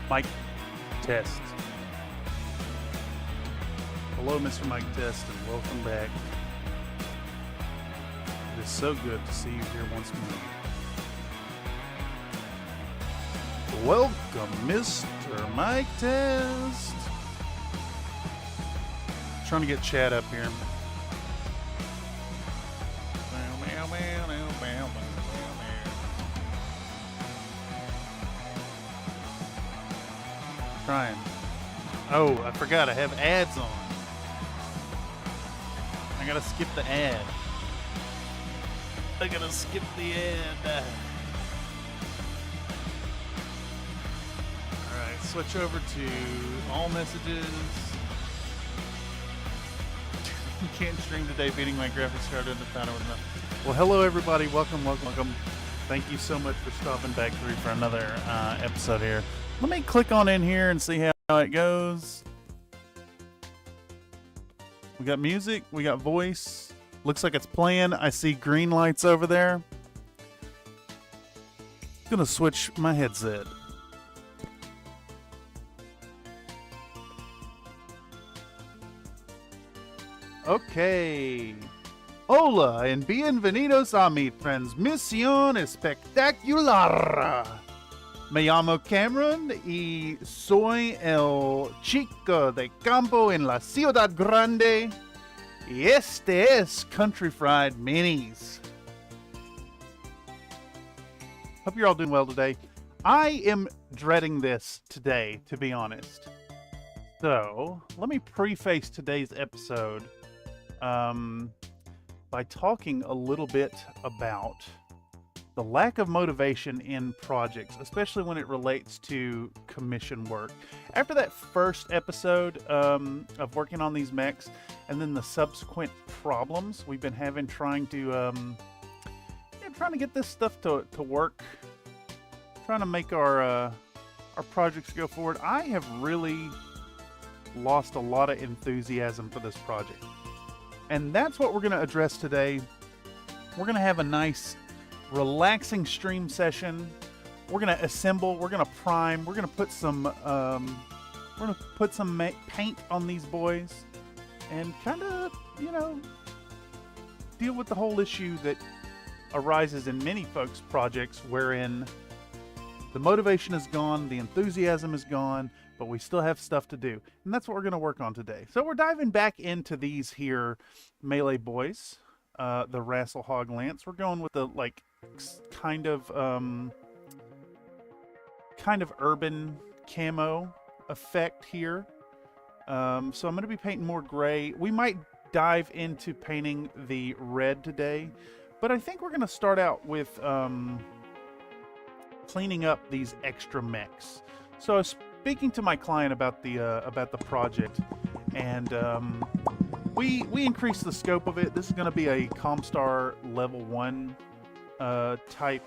Mike Test. Hello, Mr. Mike Test, and welcome back. It is so good to see you here once more. Welcome, Mr. Mike Test. Trying to get Chad up here. Trying. Oh, I forgot I have ads on. I gotta skip the ad. I gotta skip the ad. Alright, switch over to all messages. You can't stream today, beating my graphics card in the panel with enough. Well, hello everybody. Welcome. Thank you so much for stopping back through for another episode here. Let me click on in here and see how it goes. We got music, we got voice. Looks like it's playing. I see green lights over there. Gonna switch my headset. Okay. Hola and bienvenidos a mi transmisión espectacular. Me llamo Cameron y soy el chico de campo en la ciudad grande. Y este es Country Fried Minis. Hope you're all doing well today. I am dreading this today, to be honest. So, let me preface today's episode by talking a little bit about the lack of motivation in projects, especially when it relates to commission work. After that first episode of working on these mechs, and then the subsequent problems we've been having trying to get this stuff to work, trying to make our projects go forward, I have really lost a lot of enthusiasm for this project. And that's what we're going to address today. We're going to have a nice relaxing stream session. We're gonna assemble, we're gonna prime, we're gonna put some paint on these boys and kind of, deal with the whole issue that arises in many folks' projects wherein the motivation is gone, the enthusiasm is gone, but we still have stuff to do. And that's what we're gonna work on today. So we're diving back into these here melee boys, the Rasalhague Lance. We're going with the kind of urban camo effect here. So I'm going to be painting more gray. We might dive into painting the red today, but I think we're going to start out with cleaning up these extra mechs. So I was speaking to my client about the project, and we increased the scope of it. This is going to be a Comstar level 1 type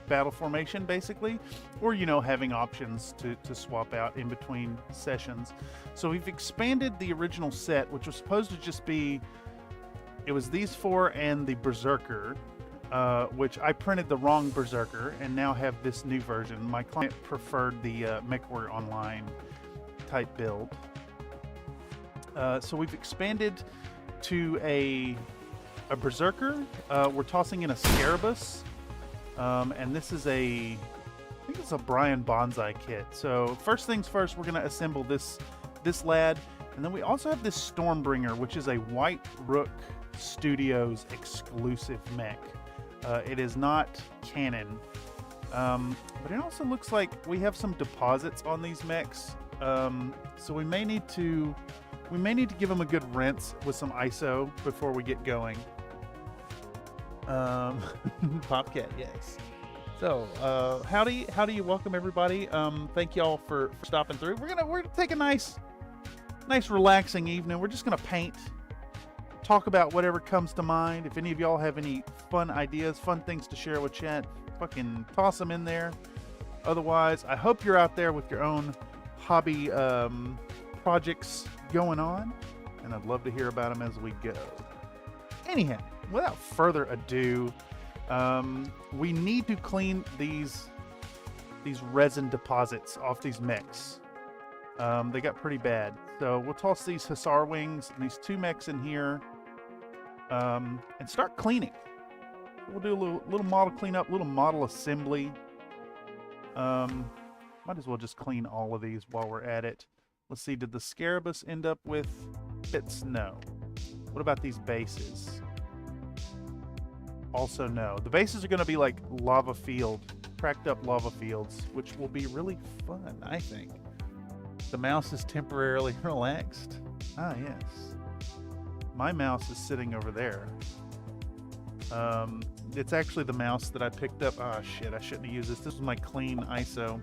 battle formation, basically, or having options to swap out in between sessions. So we've expanded the original set, which was supposed to just be, it was these 4 and the Berserker, which I printed the wrong Berserker and now have this new version. My client preferred the MechWarrior Online type build. So we've expanded to a Berserker. We're tossing in a Scarabus, and this is I think it's a Brian Bonsai kit. So first things first, we're going to assemble this lad, and then we also have this Stormbringer, which is a White Rook Studios exclusive mech. It is not canon, but it also looks like we have some deposits on these mechs, so we may need to give them a good rinse with some ISO before we get going. Popcat, yes. So, howdy, welcome everybody. Thank y'all for stopping through. We're gonna take a nice relaxing evening. We're just gonna paint, talk about whatever comes to mind. If any of y'all have any fun ideas, fun things to share with chat, fucking toss them in there. Otherwise, I hope you're out there with your own hobby projects going on, and I'd love to hear about them as we go. Anyhow, without further ado, we need to clean these these resin deposits off these mechs. They got pretty bad. So we'll toss these hussar wings and these 2 mechs in here, and start cleaning. We'll do a little model cleanup, little model assembly. Might as well just clean all of these while we're at it. Let's see, did the Scarabus end up with bits? No. What about these bases? Also no. The bases are going to be like lava field, cracked up lava fields, which will be really fun, I think. The mouse is temporarily relaxed. Ah, yes. My mouse is sitting over there. It's actually the mouse that I picked up. Ah, shit, I shouldn't have used this. This is my clean ISO.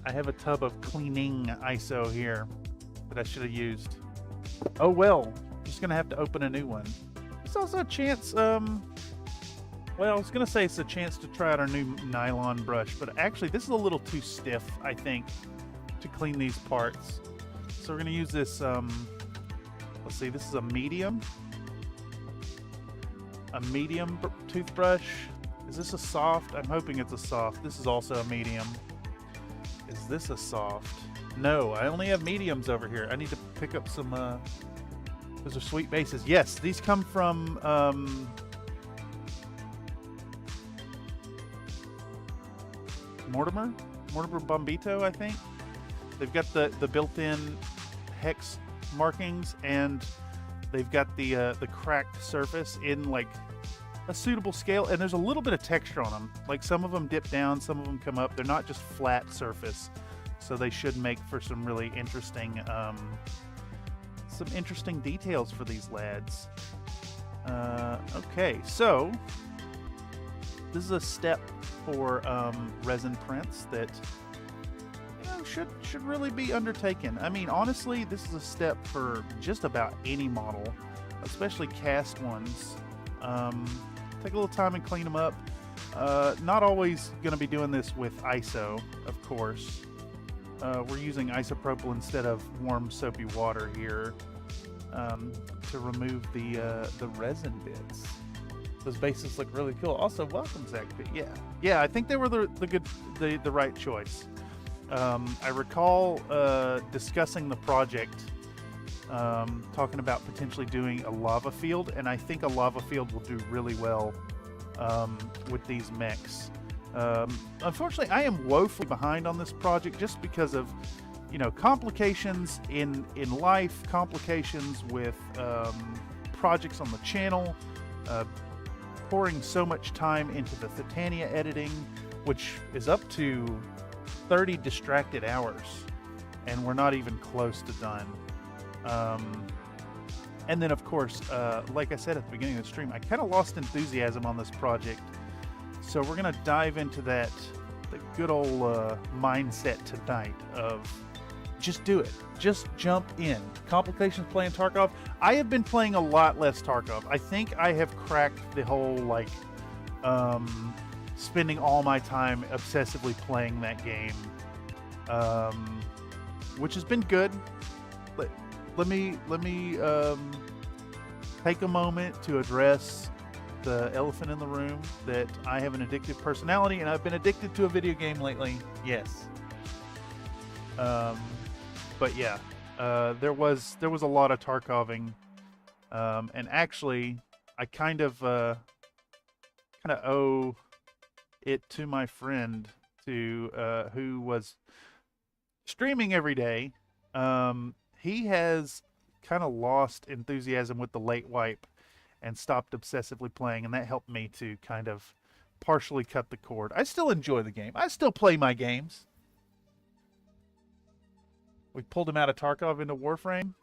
I have a tub of cleaning ISO here that I should have used. Oh well, just gonna have to open a new one. It's also a chance, well, I was gonna say it's a chance to try out our new nylon brush, but actually this is a little too stiff, I think, to clean these parts. So we're gonna use this, let's see, this is a medium toothbrush. Is this a soft? I'm hoping it's a soft. This is also a medium. Is this a soft? No, I only have mediums over here. I need to pick up some, those are sweet bases. Yes, these come from, Mortimer Bombito, I think. They've got the built-in hex markings, and they've got the cracked surface in like a suitable scale, and there's a little bit of texture on them. Like some of them dip down, some of them come up. They're not just flat surface, so they should make for some really interesting, details for these lads. Okay, so this is a step for resin prints that, you know, should really be undertaken. I mean, honestly, this is a step for just about any model, especially cast ones. Take a little time and clean them up. Not always going to be doing this with ISO, of course. We're using isopropyl instead of warm soapy water here to remove the resin bits. Those bases look really cool. Also, welcome, Zach. Yeah. I think they were the right choice. I recall discussing the project, talking about potentially doing a lava field, and I think a lava field will do really well with these mechs. Unfortunately, I am woefully behind on this project just because of, you know, complications in life, complications with projects on the channel, pouring so much time into the Titania editing, which is up to 30 distracted hours, and we're not even close to done. And then, of course, like I said at the beginning of the stream, I kind of lost enthusiasm on this project. So we're going to dive into the good old mindset tonight of just do it. Just jump in. Complications playing Tarkov. I have been playing a lot less Tarkov. I think I have cracked the whole, like, spending all my time obsessively playing that game, which has been good. Let me take a moment to address the elephant in the room that I have an addictive personality, and I've been addicted to a video game lately. Yes. But yeah, there was a lot of Tarkoving, and actually, I kind of owe it to my friend who was streaming every day. He has kind of lost enthusiasm with the late wipe and stopped obsessively playing, and that helped me to kind of partially cut the cord. I still enjoy the game. I still play my games. We pulled him out of Tarkov into Warframe.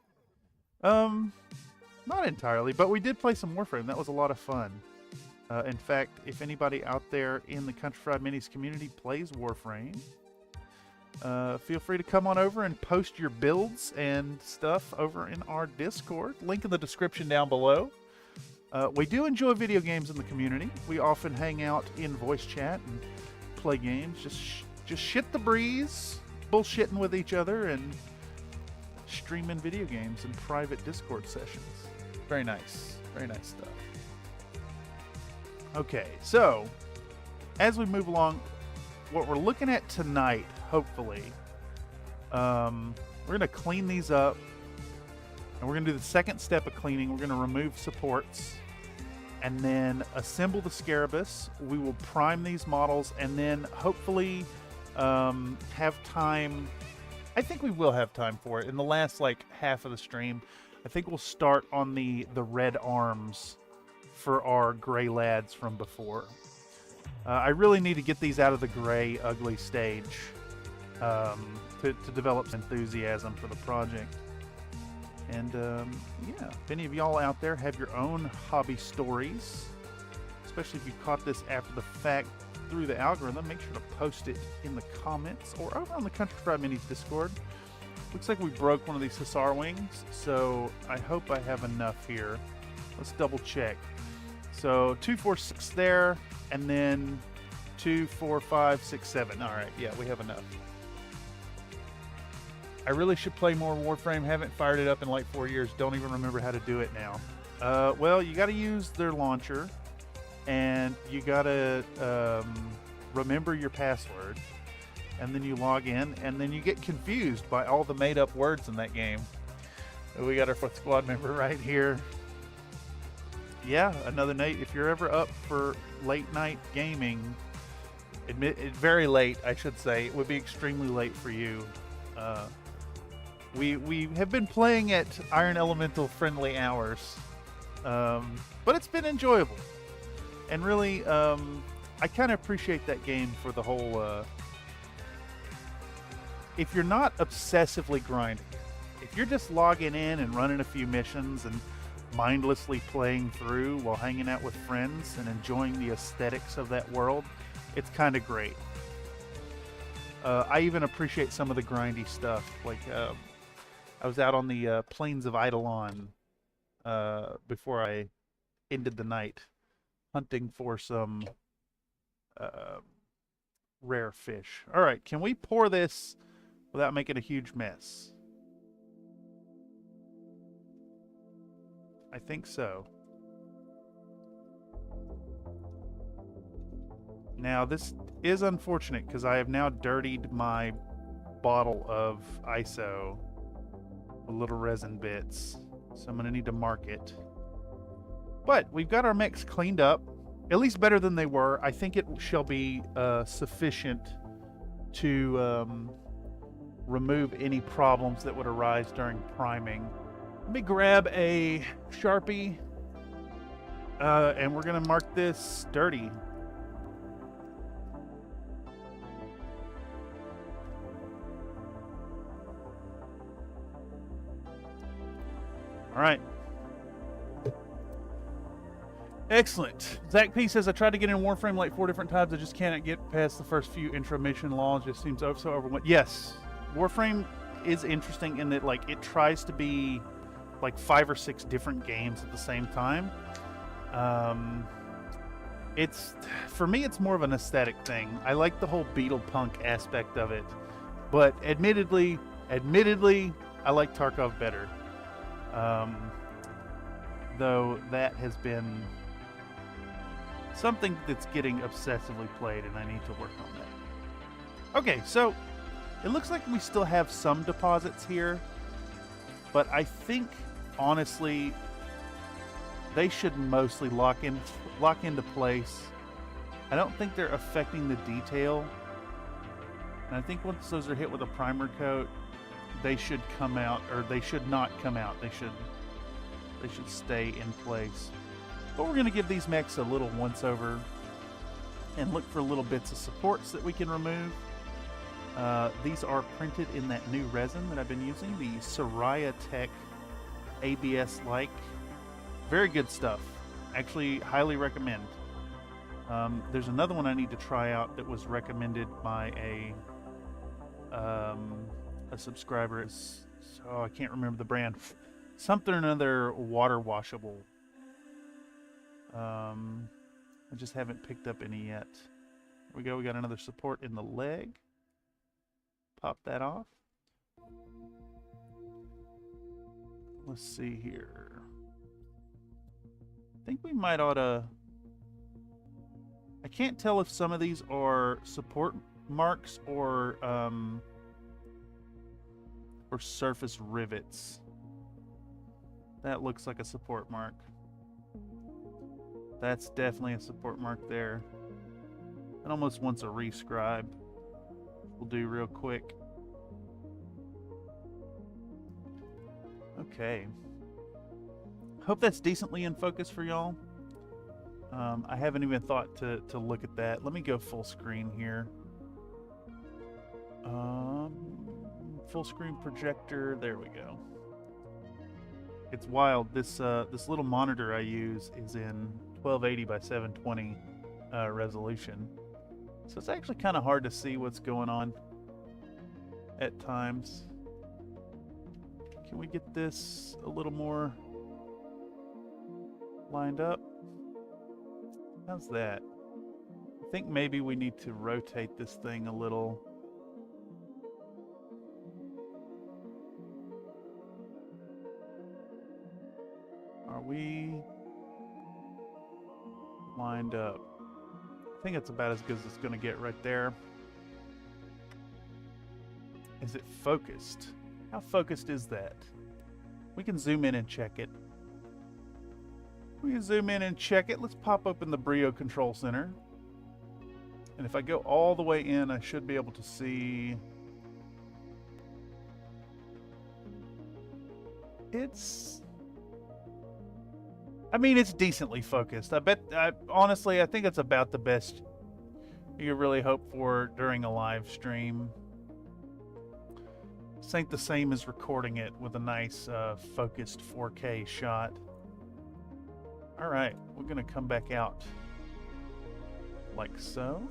Not entirely, but we did play some Warframe. That was a lot of fun. In fact, if anybody out there in the Country Fried Minis community plays Warframe, feel free to come on over and post your builds and stuff over in our Discord. Link in the description down below. We do enjoy video games in the community. We often hang out in voice chat and play games. Just shit the breeze, bullshitting with each other, and streaming video games in private Discord sessions. Very nice. Very nice stuff. Okay, so as we move along, what we're looking at tonight, hopefully, we're going to clean these up. And we're going to do the second step of cleaning. We're going to remove supports and then assemble the Scarabus. We will prime these models and then hopefully have time. I think we will have time for it. In the last like half of the stream, I think we'll start on the red arms for our gray lads from before. I really need to get these out of the gray ugly stage to develop enthusiasm for the project. And yeah, if any of y'all out there have your own hobby stories, especially if you caught this after the fact through the algorithm, make sure to post it in the comments or over on the Country Fried Minis Discord. Looks like we broke one of these Hussar wings, so I hope I have enough here. Let's double check. So 2, 4, 6 there, and then 2, 4, 5, 6, 7. All right, yeah, we have enough. I really should play more Warframe. Haven't fired it up in like 4 years. Don't even remember how to do it now. Well, you got to use their launcher, and you got to remember your password, and then you log in, and then you get confused by all the made-up words in that game. We got our 4th squad member right here. Yeah, another Nate. If you're ever up for late night gaming, very late, I should say. It would be extremely late for you. We have been playing at Iron Elemental friendly hours, but it's been enjoyable. And really, I kind of appreciate that game for the whole, if you're not obsessively grinding, if you're just logging in and running a few missions and mindlessly playing through while hanging out with friends and enjoying the aesthetics of that world, it's kind of great. I even appreciate some of the grindy stuff. Like, I was out on the plains of Eidolon before I ended the night hunting for some rare fish. All right, can we pour this without making a huge mess? I think so. Now, this is unfortunate because I have now dirtied my bottle of ISO with little resin bits, so I'm going to need to mark it. But we've got our mechs cleaned up, at least better than they were. I think it shall be sufficient to remove any problems that would arise during priming. Let me grab a Sharpie, and we're going to mark this dirty. All right. Excellent. Zach P says, I tried to get in Warframe like 4 different times. I just cannot get past the first few intro mission laws. Just seems so overwhelming. Yes. Warframe is interesting in that, like, it tries to be like 5 or 6 different games at the same time. It's, for me, it's more of an aesthetic thing. I like the whole Beetle Punk aspect of it, but admittedly, I like Tarkov better. Though that has been something that's getting obsessively played, and I need to work on that. Okay, so it looks like we still have some deposits here, but I think, honestly, they should mostly lock into place. I don't think they're affecting the detail, and I think once those are hit with a primer coat, they should come out, or they should not come out. They should stay in place. But we're going to give these mechs a little once over and look for little bits of supports that we can remove. These are printed in that new resin that I've been using, the Soraya Tech ABS-like. Very good stuff. Actually, highly recommend. There's another one I need to try out that was recommended by a subscriber. So I can't remember the brand. Something or another water washable. I just haven't picked up any yet. Here we go. We got another support in the leg. Pop that off. Let's see here. I think we might ought to... I can't tell if some of these are support marks or surface rivets. That looks like a support mark. That's definitely a support mark there. It almost wants a rescribe. We'll do real quick. Okay. Hope that's decently in focus for y'all. I haven't even thought to look at that. Let me go full screen here. Full screen projector. There we go. It's wild. This little monitor I use is in 1280 by 720 resolution, so it's actually kind of hard to see what's going on at times. Can we get this a little more lined up? How's that? I think maybe we need to rotate this thing a little. Are we lined up? I think it's about as good as it's going to get right there. Is it focused? How focused is that? We can zoom in and check it. We can zoom in and check it. Let's pop open the Brio Control Center. And if I go all the way in, I should be able to see... I mean, it's decently focused. Honestly, I think it's about the best you could really hope for during a live stream. This ain't the same as recording it with a nice focused 4K shot. All right, we're gonna come back out like so.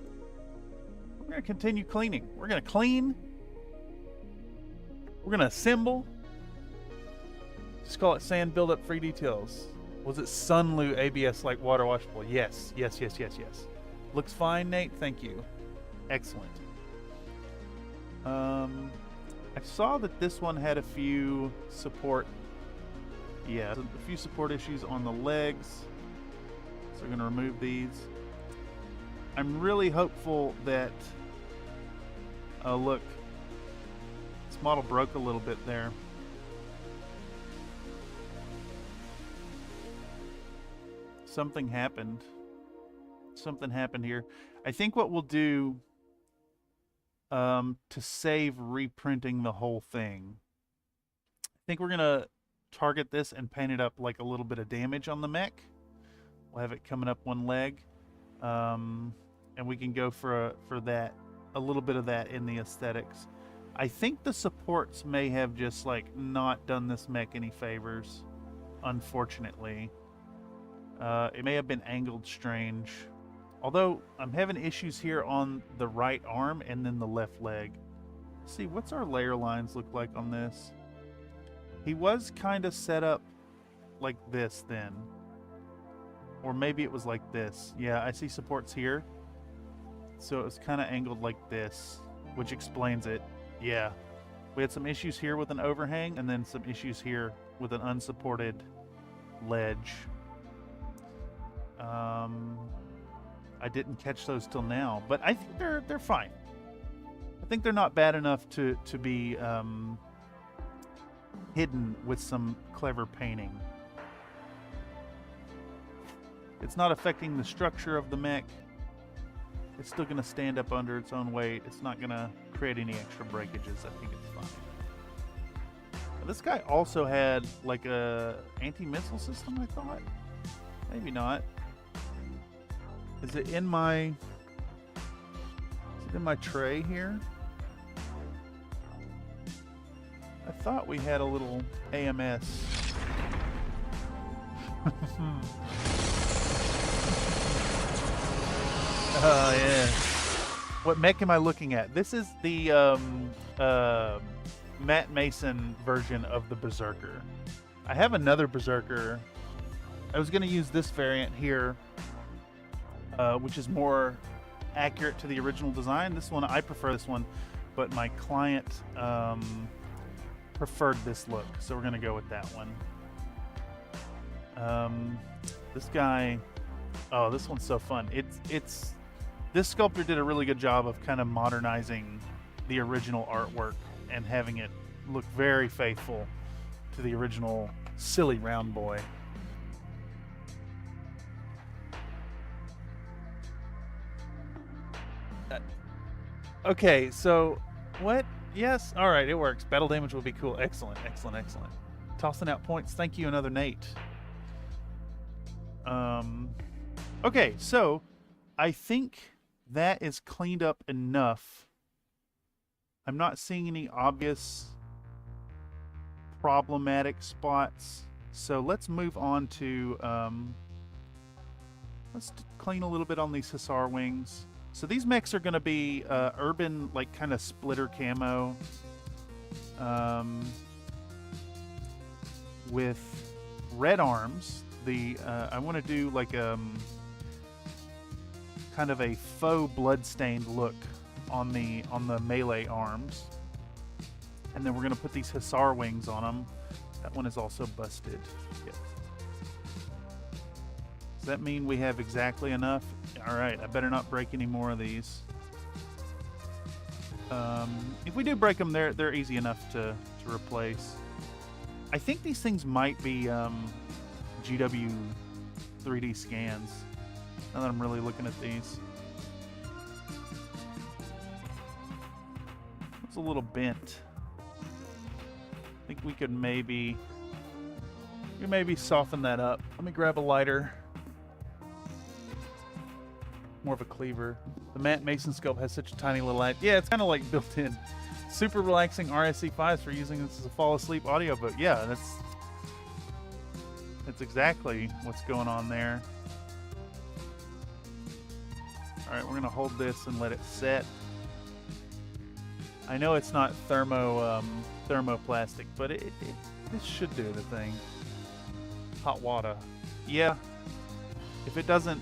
We're gonna continue cleaning. We're gonna clean. We're gonna assemble. Just call it sand buildup free details. Was it Sunlu ABS like water washable? Yes, yes, yes, yes, yes. Looks fine, Nate. Thank you. Excellent. I saw that this one had a few support. Yeah, a few support issues on the legs. So we're going to remove these. I'm really hopeful that... Oh, look. This model broke a little bit there. Something happened. Something happened here. I think what we'll do to save reprinting the whole thing, I think we're going to target this and paint it up like a little bit of damage on the mech. We'll have it coming up one leg. And we can go for that, a little bit of that in the aesthetics. I think the supports may have just like not done this mech any favors, unfortunately. It may have been angled strange. Although I'm having issues here on the right arm and then the left leg. Let's see, what's our layer lines look like on this? He was kind of set up like this then. Or maybe it was like this. Yeah, I see supports here. So it was kind of angled like this, which explains it. Yeah. We had some issues here with an overhang and then some issues here with an unsupported ledge. I didn't catch those till now, but I think they're fine. I think they're not bad enough to be hidden with some clever painting. It's not affecting the structure of the mech. It's still going to stand up under its own weight. It's not going to create any extra breakages. I think it's fine. Now, this guy also had like a anti-missile system, I thought. Maybe not. Is it in my tray here? I thought we had a little AMS. Oh yeah. What mech am I looking at? This is the Matt Mason version of the Berserker. I have another Berserker. I was going to use this variant here, which is more accurate to the original design. This one, I prefer this one, but my client preferred this look, so we're going to go with that one. This guy, oh, this one's so fun. It's this sculptor did a really good job of kind of modernizing the original artwork and having it look very faithful to the original silly round boy. Okay, so what? Yes, all right, it works. Battle damage will be cool. Excellent, excellent, excellent. Tossing out points. Thank you, another Nate. Okay, so I think that is cleaned up enough. I'm not seeing any obvious problematic spots. So let's move on to, let's clean a little bit on these Hussar wings. So these mechs are going to be urban, like kind of splitter camo, with red arms. I want to do like kind of a faux bloodstained look on the melee arms, and then we're going to put these Hussar wings on them. That one is also busted. Yeah. Does that mean we have exactly enough? All right, I better not break any more of these. If we do break them, they're easy enough to replace. I think these things might be GW 3D scans, now that I'm really looking at these. It's a little bent. I think we could maybe soften that up. Let me grab a lighter. More of a cleaver. The Matte Mason scope has such a tiny little light. Yeah, it's kind of like built in. Super relaxing RSC files for using this as a fall asleep audiobook. Yeah, that's exactly what's going on there. All right, we're gonna hold this and let it set. I know it's not thermoplastic, but this should do the thing. Hot water. Yeah. If it doesn't,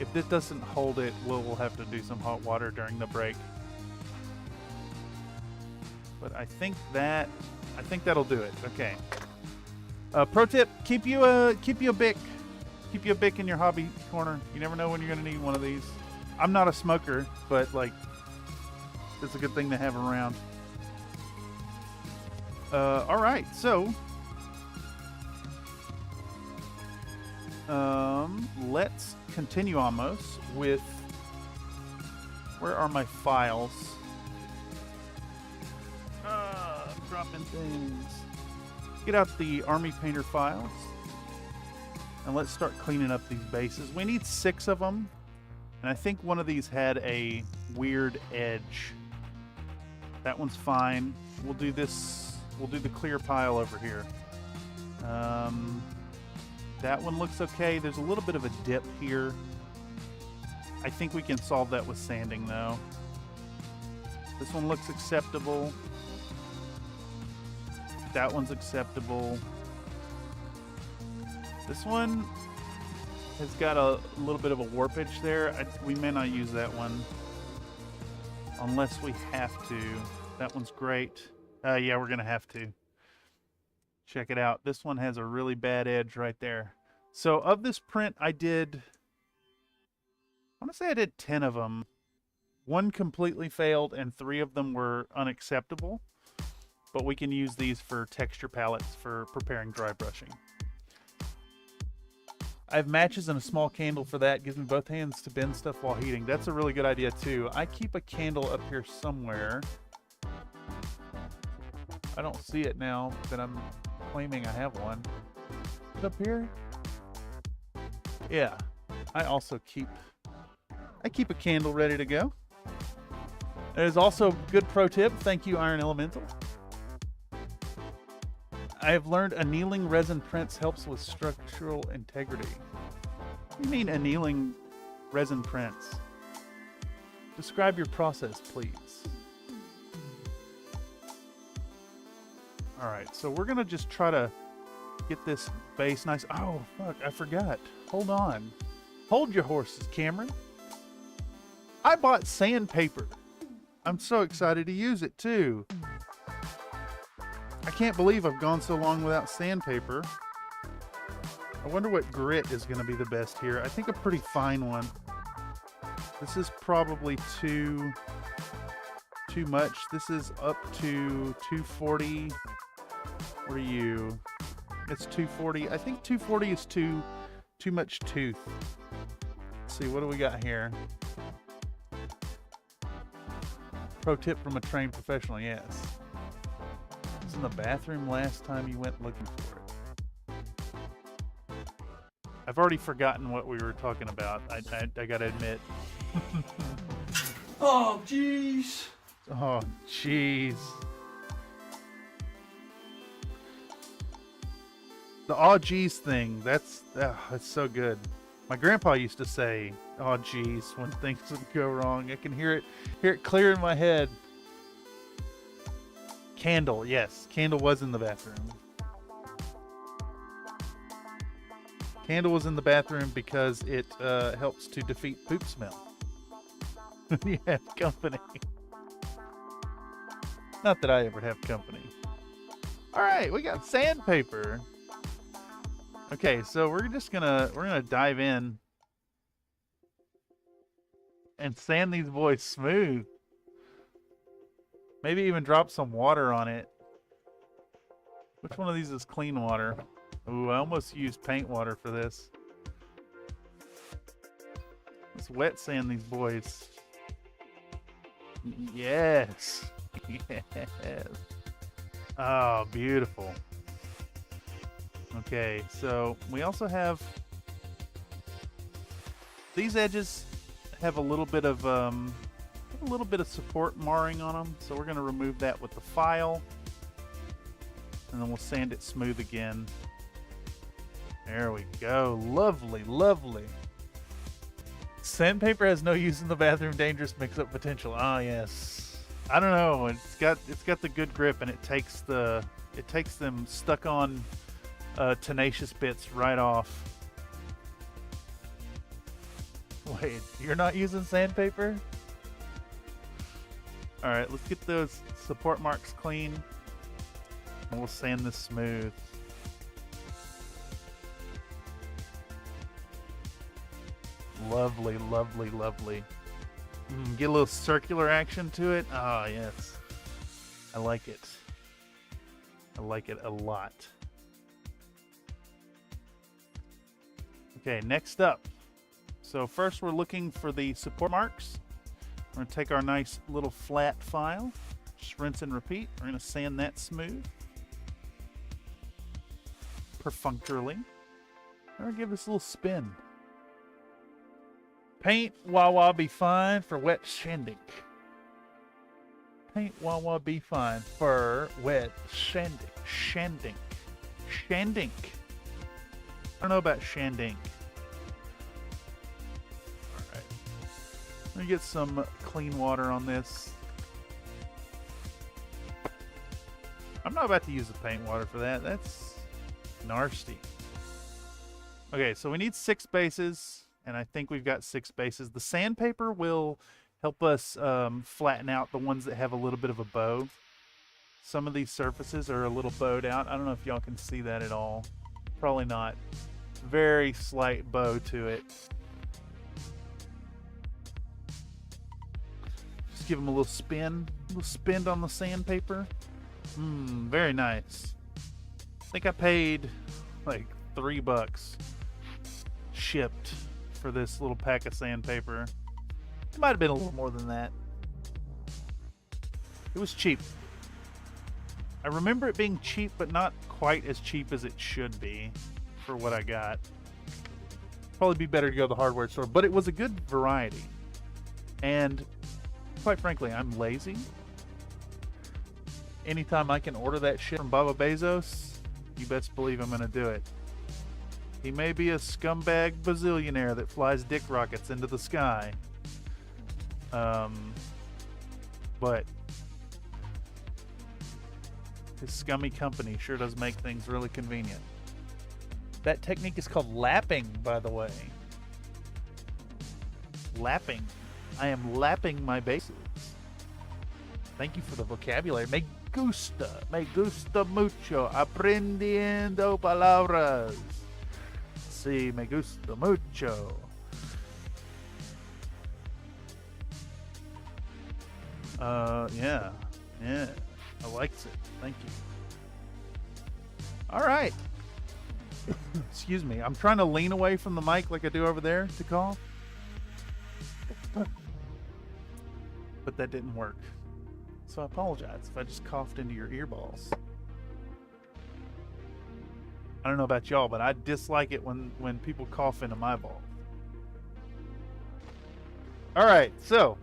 if this doesn't hold it, we'll have to do some hot water during the break. But I think that'll do it. Okay. Pro tip: keep you a Bic in your hobby corner. You never know when you're gonna need one of these. I'm not a smoker, but like, it's a good thing to have around. All right, so let's continue almost with, where are my files? I'm dropping things. Get out the Army Painter files and let's start cleaning up these bases. We need 6 of them, and I think one of these had a weird edge. That one's fine. We'll do this. We'll do the clear pile over here. That one looks okay. There's a little bit of a dip here. I think we can solve that with sanding though. This one looks acceptable. That one's acceptable. This one has got a little bit of a warpage there. We may not use that one unless we have to. That one's great. Yeah, we're gonna have to. Check it out. This one has a really bad edge right there. So of this print, I want to say I did 10 of them. 1 completely failed and 3 of them were unacceptable. But we can use these for texture palettes for preparing dry brushing. I have matches and a small candle for that. Gives me both hands to bend stuff while heating. That's a really good idea too. I keep a candle up here somewhere. I don't see it now, but I'm claiming I have one. Is it up here? Yeah. I also keep a candle ready to go. There's also a good pro tip. Thank you, Iron Elemental. I have learned annealing resin prints helps with structural integrity. What do you mean annealing resin prints? Describe your process, please. All right, so we're gonna just try to get this base nice. Oh, fuck, I forgot. Hold on. Hold your horses, Cameron. I bought sandpaper. I'm so excited to use it too. I can't believe I've gone so long without sandpaper. I wonder what grit is going to be the best here. I think a pretty fine one. This is probably too much. This is up to 240. What are you? It's 240. I think 240 is too much tooth. Let's see, what do we got here? Pro tip from a trained professional, yes. Was in the bathroom last time you went looking for it? I've already forgotten what we were talking about. I gotta admit. Oh, jeez. Oh, jeez. The "oh geez" thing, that's so good. My grandpa used to say "oh geez" when things would go wrong. I can hear it clear in my head. Candle, yes. Candle was in the bathroom. Candle was in the bathroom because it helps to defeat poop smell. You have company. Not that I ever have company. Alright, we got sandpaper. Okay, so we're gonna dive in and sand these boys smooth. Maybe even drop some water on it. Which one of these is clean water? Ooh, I almost used paint water for this. Let's wet sand these boys. Yes. Yes. Oh, beautiful. Okay, so we also have these edges have a little bit of support marring on them, so we're going to remove that with the file, and then we'll sand it smooth again. There we go. Lovely, lovely. Sandpaper has no use in the bathroom. Dangerous mix-up potential. Ah, yes. I don't know. It's got the good grip, and it takes them stuck on tenacious bits right off. Wait, you're not using sandpaper? Alright, let's get those support marks clean, and we'll sand this smooth. Lovely, lovely, lovely. Get a little circular action to it. Ah, yes. I like it. I like it a lot. Okay, next up. So first we're looking for the support marks. We're going to take our nice little flat file, just rinse and repeat. We're going to sand that smooth, perfunctorily. We're going to give this a little spin. Paint Wawa be fine for wet sanding. Paint Wawa be fine for wet sanding. Shanding. Shanding. I don't know about shanding. Alright. Let me get some clean water on this. I'm not about to use the paint water for that. That's nasty. Okay, so we need 6 bases. And I think we've got 6 bases. The sandpaper will help us flatten out the ones that have a little bit of a bow. Some of these surfaces are a little bowed out. I don't know if y'all can see that at all. Probably not. Very slight bow to it. Just give them a little spin. A little spin on the sandpaper. Very nice. I think I paid like $3 shipped for this little pack of sandpaper. It might have been a little more than that. It was cheap. I remember it being cheap, but not quite as cheap as it should be for what I got. Probably be better to go to the hardware store, but it was a good variety. And quite frankly, I'm lazy. Anytime I can order that shit from Baba Bezos, you best believe I'm gonna do it. He may be a scumbag bazillionaire that flies dick rockets into the sky. But his scummy company sure does make things really convenient. That technique is called lapping, by the way. Lapping. I am lapping my bases. Thank you for the vocabulary. Me gusta mucho aprendiendo palabras. Sí, me gusta mucho. Yeah. Yeah. I likes it. Thank you. All right. Excuse me. I'm trying to lean away from the mic like I do over there to cough. But that didn't work. So I apologize if I just coughed into your earballs. I don't know about y'all, but I dislike it when people cough into my balls. All right, so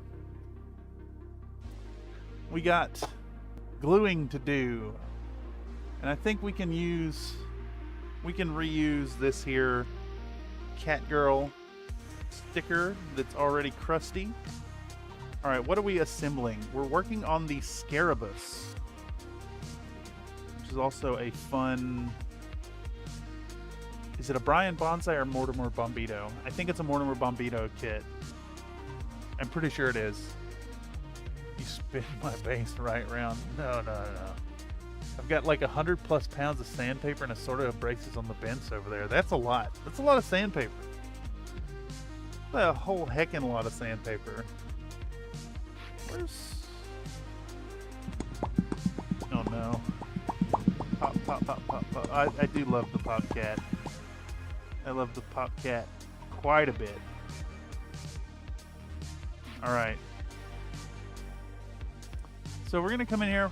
we got gluing to do, and I think we can reuse this here cat girl sticker that's already crusty. All right, what are we assembling? We're working on the Scarabus, which is also a fun. Is it a Brian Bonsai or Mortimer Bombito? I think it's a Mortimer Bombito kit. I'm pretty sure it is. You spin my base right round. No. I've got like 100+ pounds of sandpaper and assorted abrasives on the bench over there. That's a lot. That's a lot of sandpaper. A whole heckin' lot of sandpaper. Where's... Oh no. Pop. I do love the Pop Cat. I love the Pop Cat quite a bit. Alright. So we're going to come in here.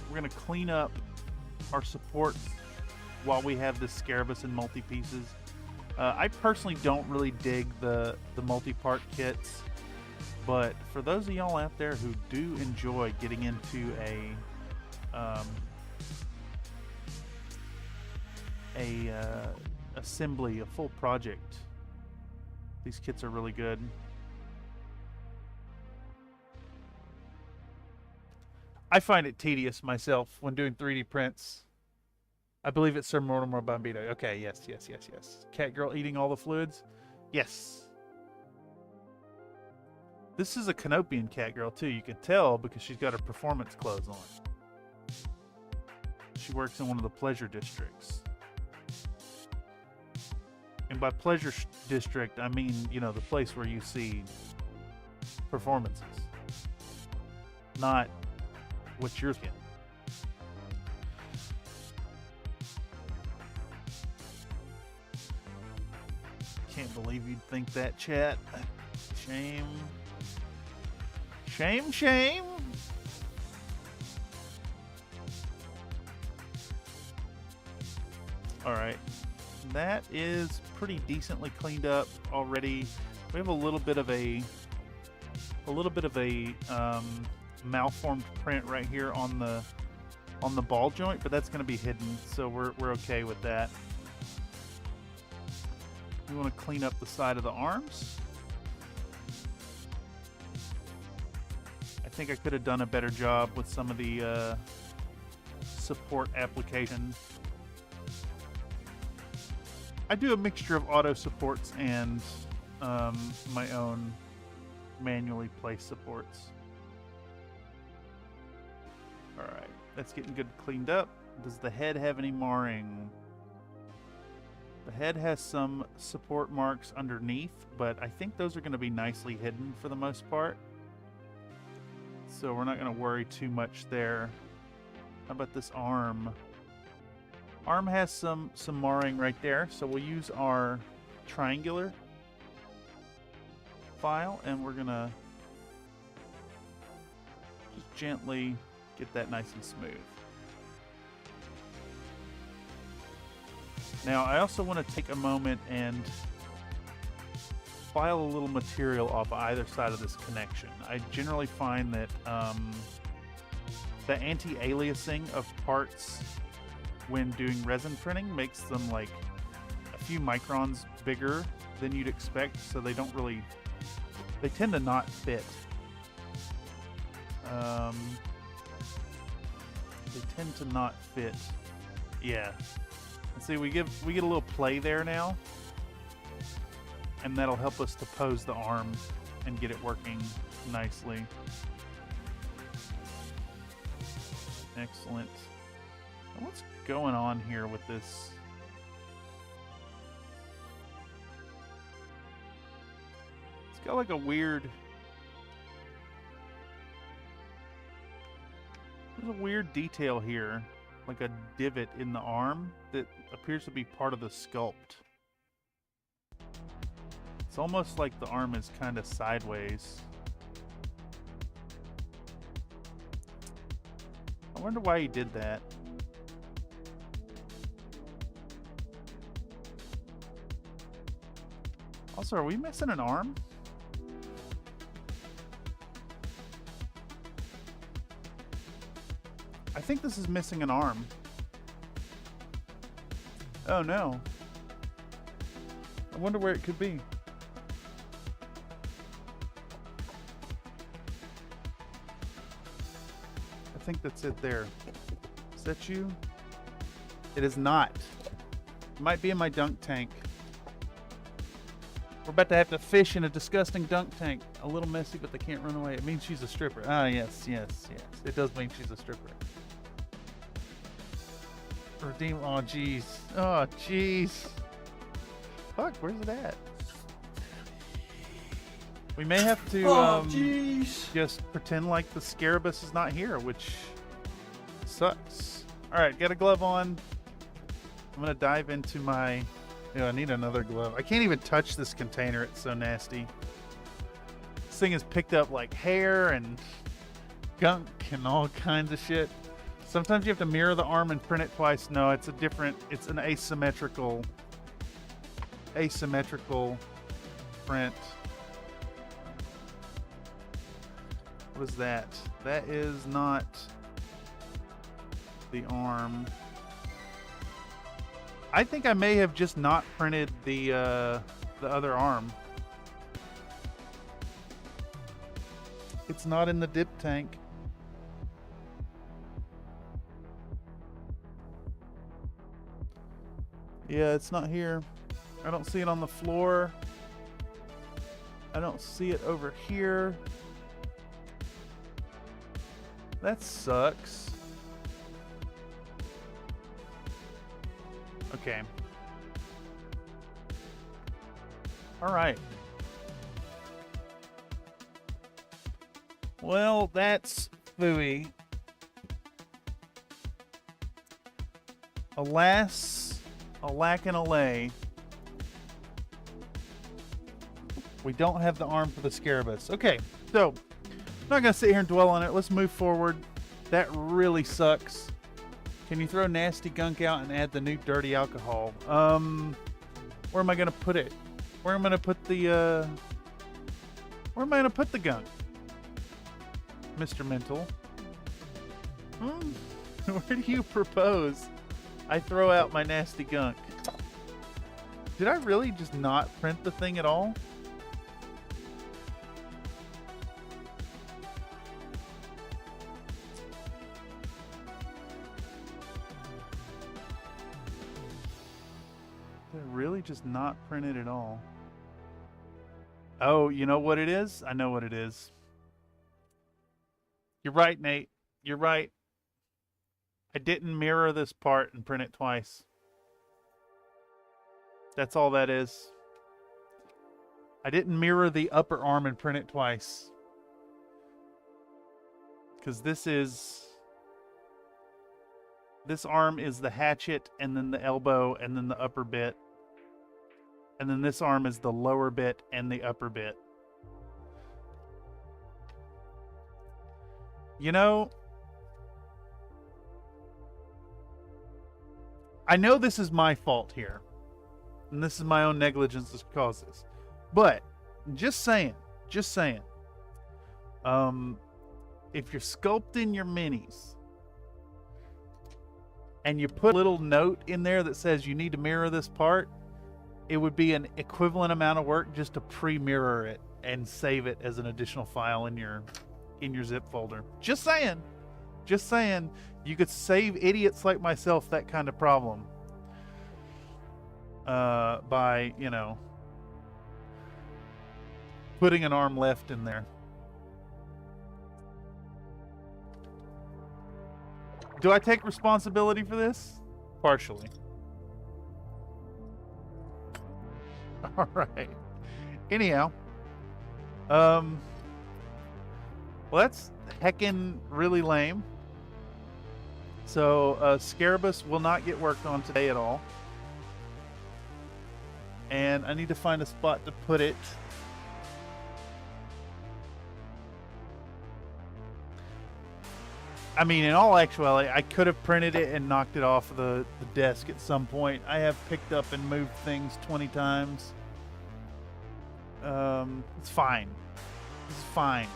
We're going to clean up our supports while we have this Scarabus in multi-pieces. I personally don't really dig the multi-part kits. But for those of y'all out there who do enjoy getting into assembly, a full project, these kits are really good. I find it tedious myself when doing 3D prints. I believe it's Sir Mortimer Bombito. Okay, yes. Cat girl eating all the fluids? Yes. This is a Canopian cat girl too. You can tell because she's got her performance clothes on. She works in one of the pleasure districts. And by pleasure district, I mean, you know, the place where you see performances. Not what you're getting. Can't believe you'd think that, chat. Shame. Shame. All right. That is pretty decently cleaned up already. We have a little bit of a malformed print right here on the ball joint, but that's going to be hidden, so we're okay with that. We want to clean up the side of the arms. I think I could have done a better job with some of the support application. I do a mixture of auto supports and my own manually placed supports. Alright, that's getting good cleaned up. Does the head have any marring? The head has some support marks underneath, but I think those are going to be nicely hidden for the most part. So we're not going to worry too much there. How about this arm? Arm has some marring right there, so we'll use our triangular file and we're going to just gently get that nice and smooth. Now, I also want to take a moment and file a little material off either side of this connection. I generally find that the anti-aliasing of parts when doing resin printing makes them like a few microns bigger than you'd expect, so they tend to not fit. They tend to not fit. Yeah. And see, we get a little play there now, and that'll help us to pose the arm and get it working nicely. Excellent. What's going on here with this? It's got like a weird... There's a weird detail here, like a divot in the arm that appears to be part of the sculpt. It's almost like the arm is kind of sideways. I wonder why he did that. Also, are we missing an arm? I think this is missing an arm. Oh no. I wonder where it could be. I think that's it there. Is that you? It is not. It might be in my dunk tank. We're about to have to fish in a disgusting dunk tank. A little messy, but they can't run away. It means she's a stripper. Ah, yes, yes, yes. It does mean she's a stripper. Redeem. Oh, jeez. Oh, jeez. Fuck, where's it at? We may have to just pretend like the Scarabus is not here, which sucks. All right, got a glove on. I'm gonna dive into my. I need another glove. I can't even touch this container. It's so nasty. This thing has picked up like hair and gunk and all kinds of shit. Sometimes you have to mirror the arm and print it twice. No, it's a different. It's an asymmetrical print. What is that? That is not the arm. I think I may have just not printed the other arm. It's not in the dip tank. Yeah, it's not here. I don't see it on the floor. I don't see it over here. That sucks. Okay. All right. Well, that's phooey. Alas, alack and alay. We don't have the arm for the Scarabus. Okay, so I'm not gonna sit here and dwell on it. Let's move forward. That really sucks. Can you throw nasty gunk out and add the new dirty alcohol? Where am I gonna put it? Where am I gonna put the gunk? Mr. Mental. Where do you propose I throw out my nasty gunk? Did I really just not print the thing at all? Really just not print it at all. Oh, you know what it is? I know what it is. You're right, Nate. You're right. I didn't mirror this part and print it twice. That's all that is. I didn't mirror the upper arm and print it twice. Because this arm is the hatchet and then the elbow and then the upper bit. And then this arm is the lower bit and the upper bit. You know, I know this is my fault here. And this is my own negligence that caused this. But, just saying. If you're sculpting your minis, and you put a little note in there that says you need to mirror this part, it would be an equivalent amount of work just to pre-mirror it and save it as an additional file in your zip folder. Just saying. You could save idiots like myself that kind of problem by, you know, putting an arm left in there. Do I take responsibility for this? Partially. All right. Anyhow, well, that's heckin' really lame. So Scarabus will not get worked on today at all. And I need to find a spot to put it. I mean, in all actuality, I could have printed it and knocked it off the desk at some point. I have picked up and moved things 20 times. It's fine. It's fine.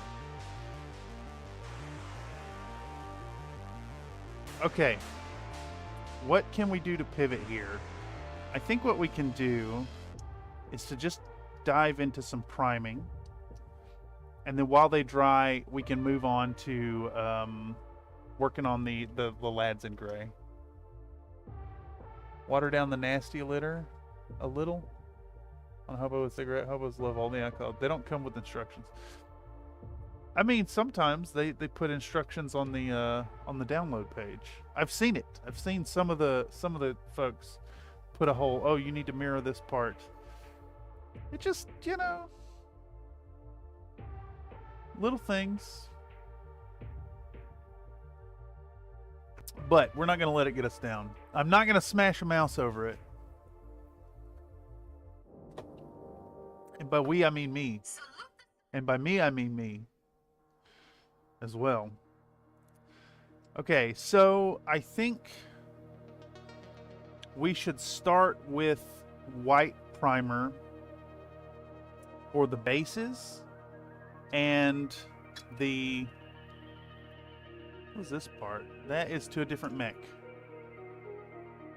Okay. What can we do to pivot here? I think what we can do is to just dive into some priming. And then while they dry, we can move on to working on the lads in gray. Water down the nasty litter a little. On hobo with cigarette. Hobos love all the alcohol. They don't come with instructions. I mean, sometimes they put instructions on the download page. I've seen it. I've seen some of the folks put a whole, oh, you need to mirror this part. It just, you know, little things. But we're not going to let it get us down. I'm not going to smash a mouse over it. And by we, I mean me. And by me, I mean me as well. Okay, so I think we should start with white primer for the bases and the... What is this part? That is to a different mech.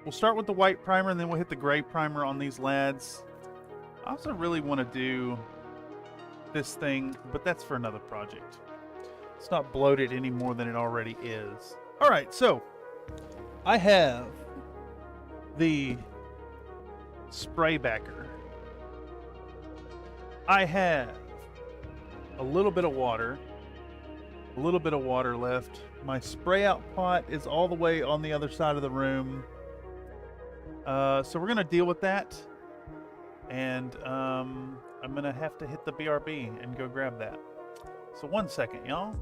We'll start with the white primer and then we'll hit the gray primer on these lads. I also really want to do this thing, but that's for another project. It's not bloated any more than it already is. Alright, so I have the spray backer. I have a little bit of water. A little bit of water left. My spray out pot is all the way on the other side of the room. So we're going to deal with that. And I'm going to have to hit the BRB and go grab that. So 1 second, y'all.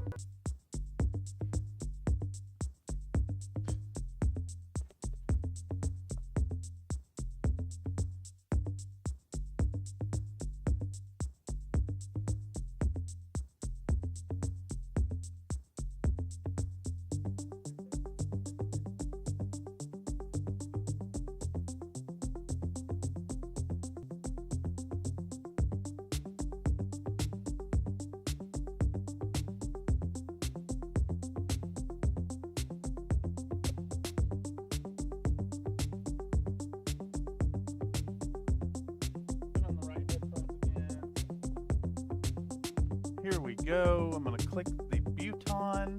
Here we go. I'm going to click the Buton,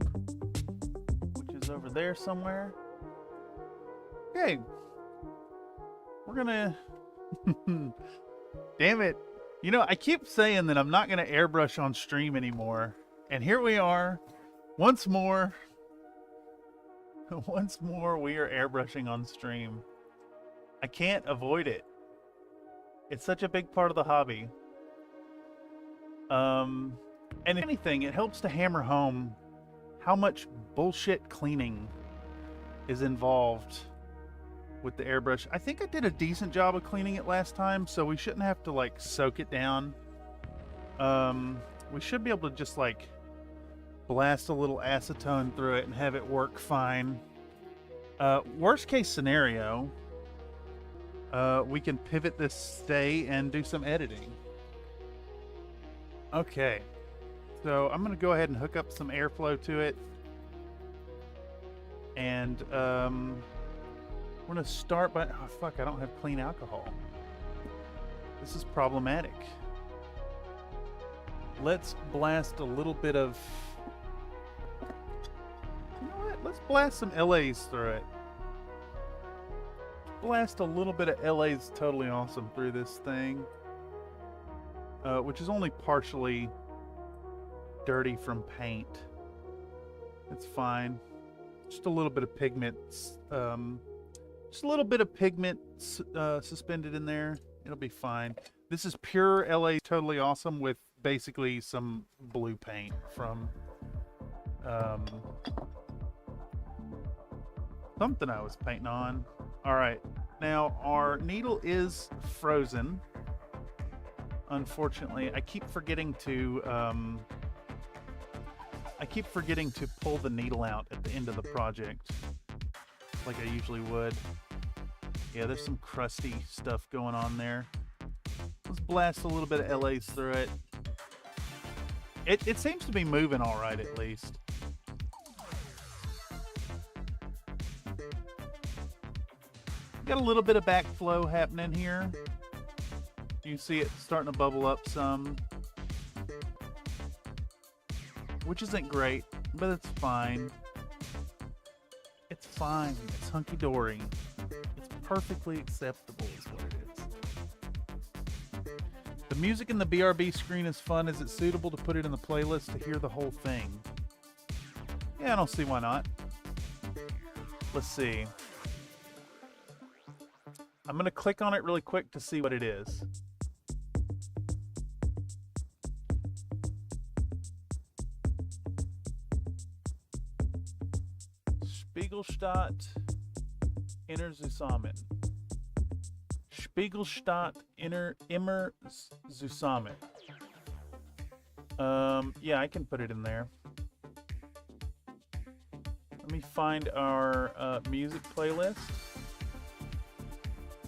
which is over there somewhere. Okay. We're going to... Damn it. You know, I keep saying that I'm not going to airbrush on stream anymore. And here we are. Once more. Once more, we are airbrushing on stream. I can't avoid it. It's such a big part of the hobby. And if anything, it helps to hammer home how much bullshit cleaning is involved with the airbrush. I think I did a decent job of cleaning it last time, so we shouldn't have to like soak it down. We should be able to just like blast a little acetone through it and have it work fine. Worst case scenario, we can pivot this stay and do some editing. Okay, so I'm going to go ahead and hook up some airflow to it. And we're going to start by... Oh, fuck, I don't have clean alcohol. This is problematic. Let's blast a little bit of... You know what? Let's blast some LAs through it. Blast a little bit of LA's Totally Awesome through this thing. Which is only partially dirty from paint. It's fine. Just a little bit of pigment. Just a little bit of pigment suspended in there. It'll be fine. This is pure LA Totally Awesome with basically some blue paint from Something I was painting on. All right, now our needle is frozen. Unfortunately, I keep forgetting to pull the needle out at the end of the project, like I usually would. Yeah, there's some crusty stuff going on there. Let's blast a little bit of LA's through it. It seems to be moving all right, at least. Got a little bit of backflow happening here. You can see it starting to bubble up some, which isn't great, but it's fine. It's fine. It's hunky-dory. It's perfectly acceptable is what it is. The music in the BRB screen is fun. Is it suitable to put it in the playlist to hear the whole thing? Yeah, I don't see why not. Let's see. I'm going to click on it really quick to see what it is. Spiegelstadt Inner Zusammen. Spiegelstadt Immer Zusammen. Yeah, I can put it in there. Let me find our music playlist.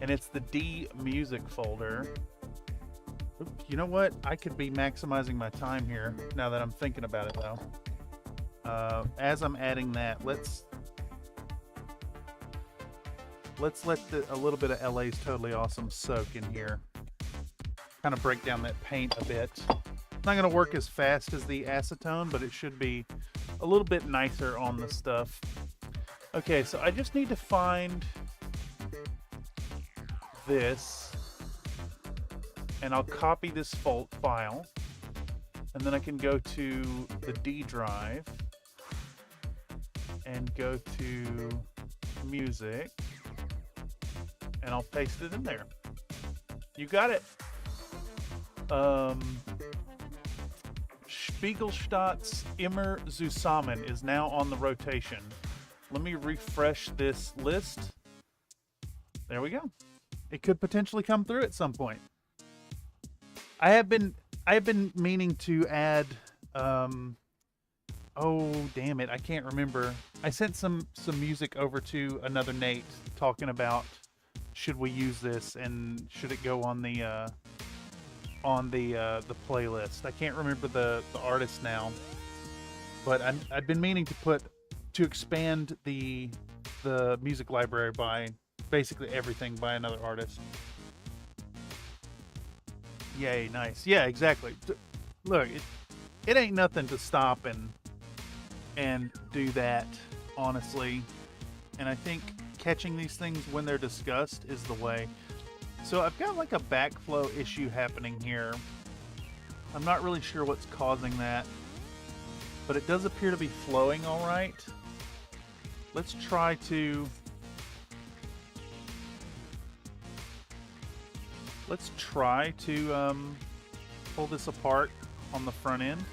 And it's the D music folder. Oops, you know what? I could be maximizing my time here now that I'm thinking about it, though. As I'm adding that, let's let a little bit of LA's Totally Awesome soak in here. Kind of break down that paint a bit. It's not going to work as fast as the acetone, but it should be a little bit nicer on the stuff. Okay, so I just need to find this, and I'll copy this file, and then I can go to the D drive and go to music, and I'll paste it in there. You got it. Spiegelstadt's Immer Zusammen is now on the rotation. Let me refresh this list. There we go. It could potentially come through at some point. I have been meaning to add oh damn it, I can't remember. I sent some music over to another Nate talking about should we use this and should it go on the playlist. I can't remember the artist now, but I've been meaning to expand the music library by basically everything by another artist. Yay, nice. Yeah, exactly. Look, it ain't nothing to stop and do that, honestly. And I think catching these things when they're discussed is the way. So I've got like a backflow issue happening here. I'm not really sure what's causing that, but it does appear to be flowing all right. Let's try to pull this apart on the front end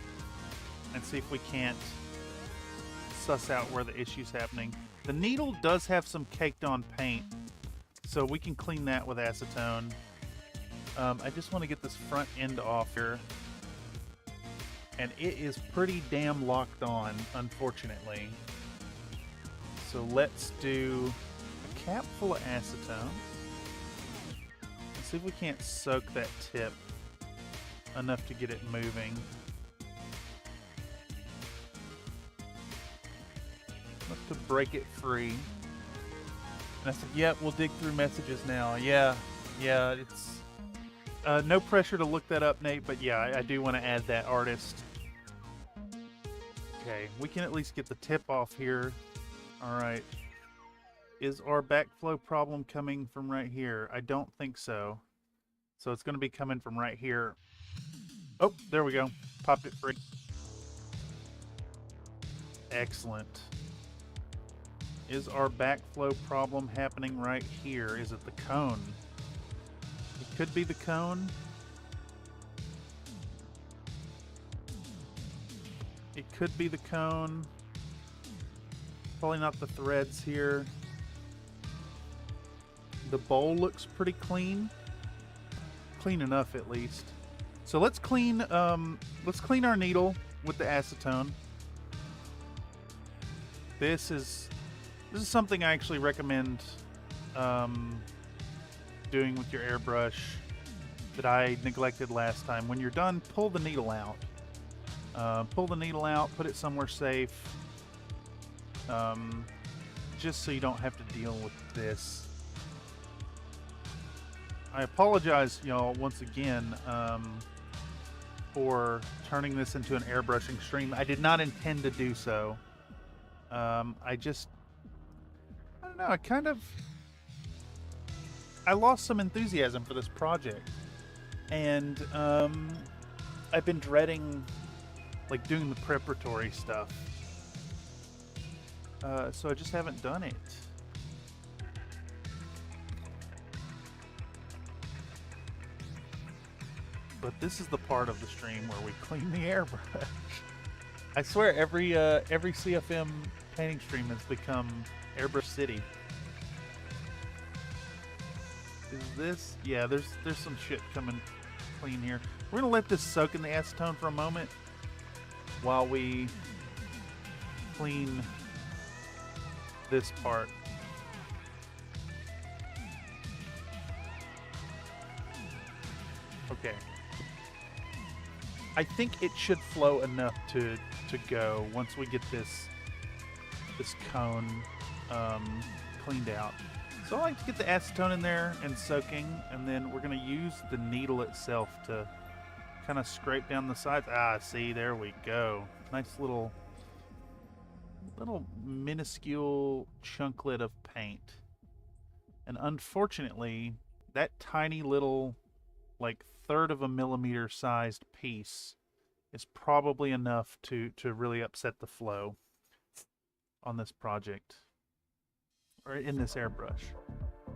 and see if we can't suss out where the issue's happening. The needle does have some caked on paint, so we can clean that with acetone. I just want to get this front end off here, and it is pretty damn locked on, unfortunately. So let's do a cap full of acetone. See if we can't soak that tip enough to get it moving. Enough to break it free. And I said, yeah, we'll dig through messages now. Yeah, it's no pressure to look that up, Nate, but yeah, I do want to add that artist. Okay, we can at least get the tip off here. All right. Is our backflow problem coming from right here? I don't think so. So it's going to be coming from right here. Oh, there we go. Popped it free. Excellent. Is our backflow problem happening right here? Is it the cone? It could be the cone. It could be the cone. Probably not the threads here. The bowl looks pretty clean. Clean enough, at least. So let's clean our needle with the acetone. This is something I actually recommend doing with your airbrush that I neglected last time. When you're done, pull the needle out. Put it somewhere safe, just so you don't have to deal with this. I apologize, y'all, once again, for turning this into an airbrushing stream. I did not intend to do so. I don't know, I lost some enthusiasm for this project. And I've been dreading like doing the preparatory stuff. So I just haven't done it. But this is the part of the stream where we clean the airbrush. I swear every CFM painting stream has become Airbrush City. Is this? Yeah, there's some shit coming clean here. We're gonna let this soak in the acetone for a moment while we clean this part. Okay. I think it should flow enough to go once we get this cone cleaned out. So I like to get the acetone in there and soaking, and then we're going to use the needle itself to kind of scrape down the sides. Ah, see, there we go. Nice little minuscule chunklet of paint. And unfortunately, that tiny little, like, 1/3 of a millimeter sized piece is probably enough to really upset the flow on this project, or in this airbrush.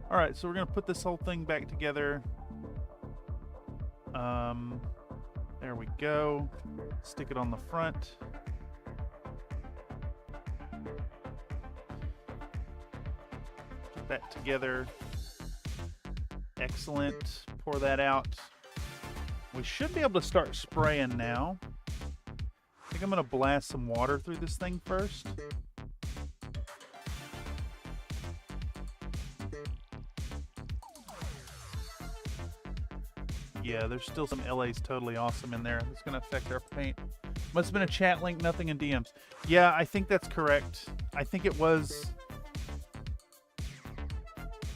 All right, so we're gonna put this whole thing back together. There we go. Stick it on the front. Put that together. Excellent. Pour that out. We should be able to start spraying now. I think I'm gonna blast some water through this thing first. Yeah, there's still some LA's Totally Awesome in there. It's gonna affect our paint. Must have been a chat link, nothing in DMs. Yeah, I think that's correct. I think it was.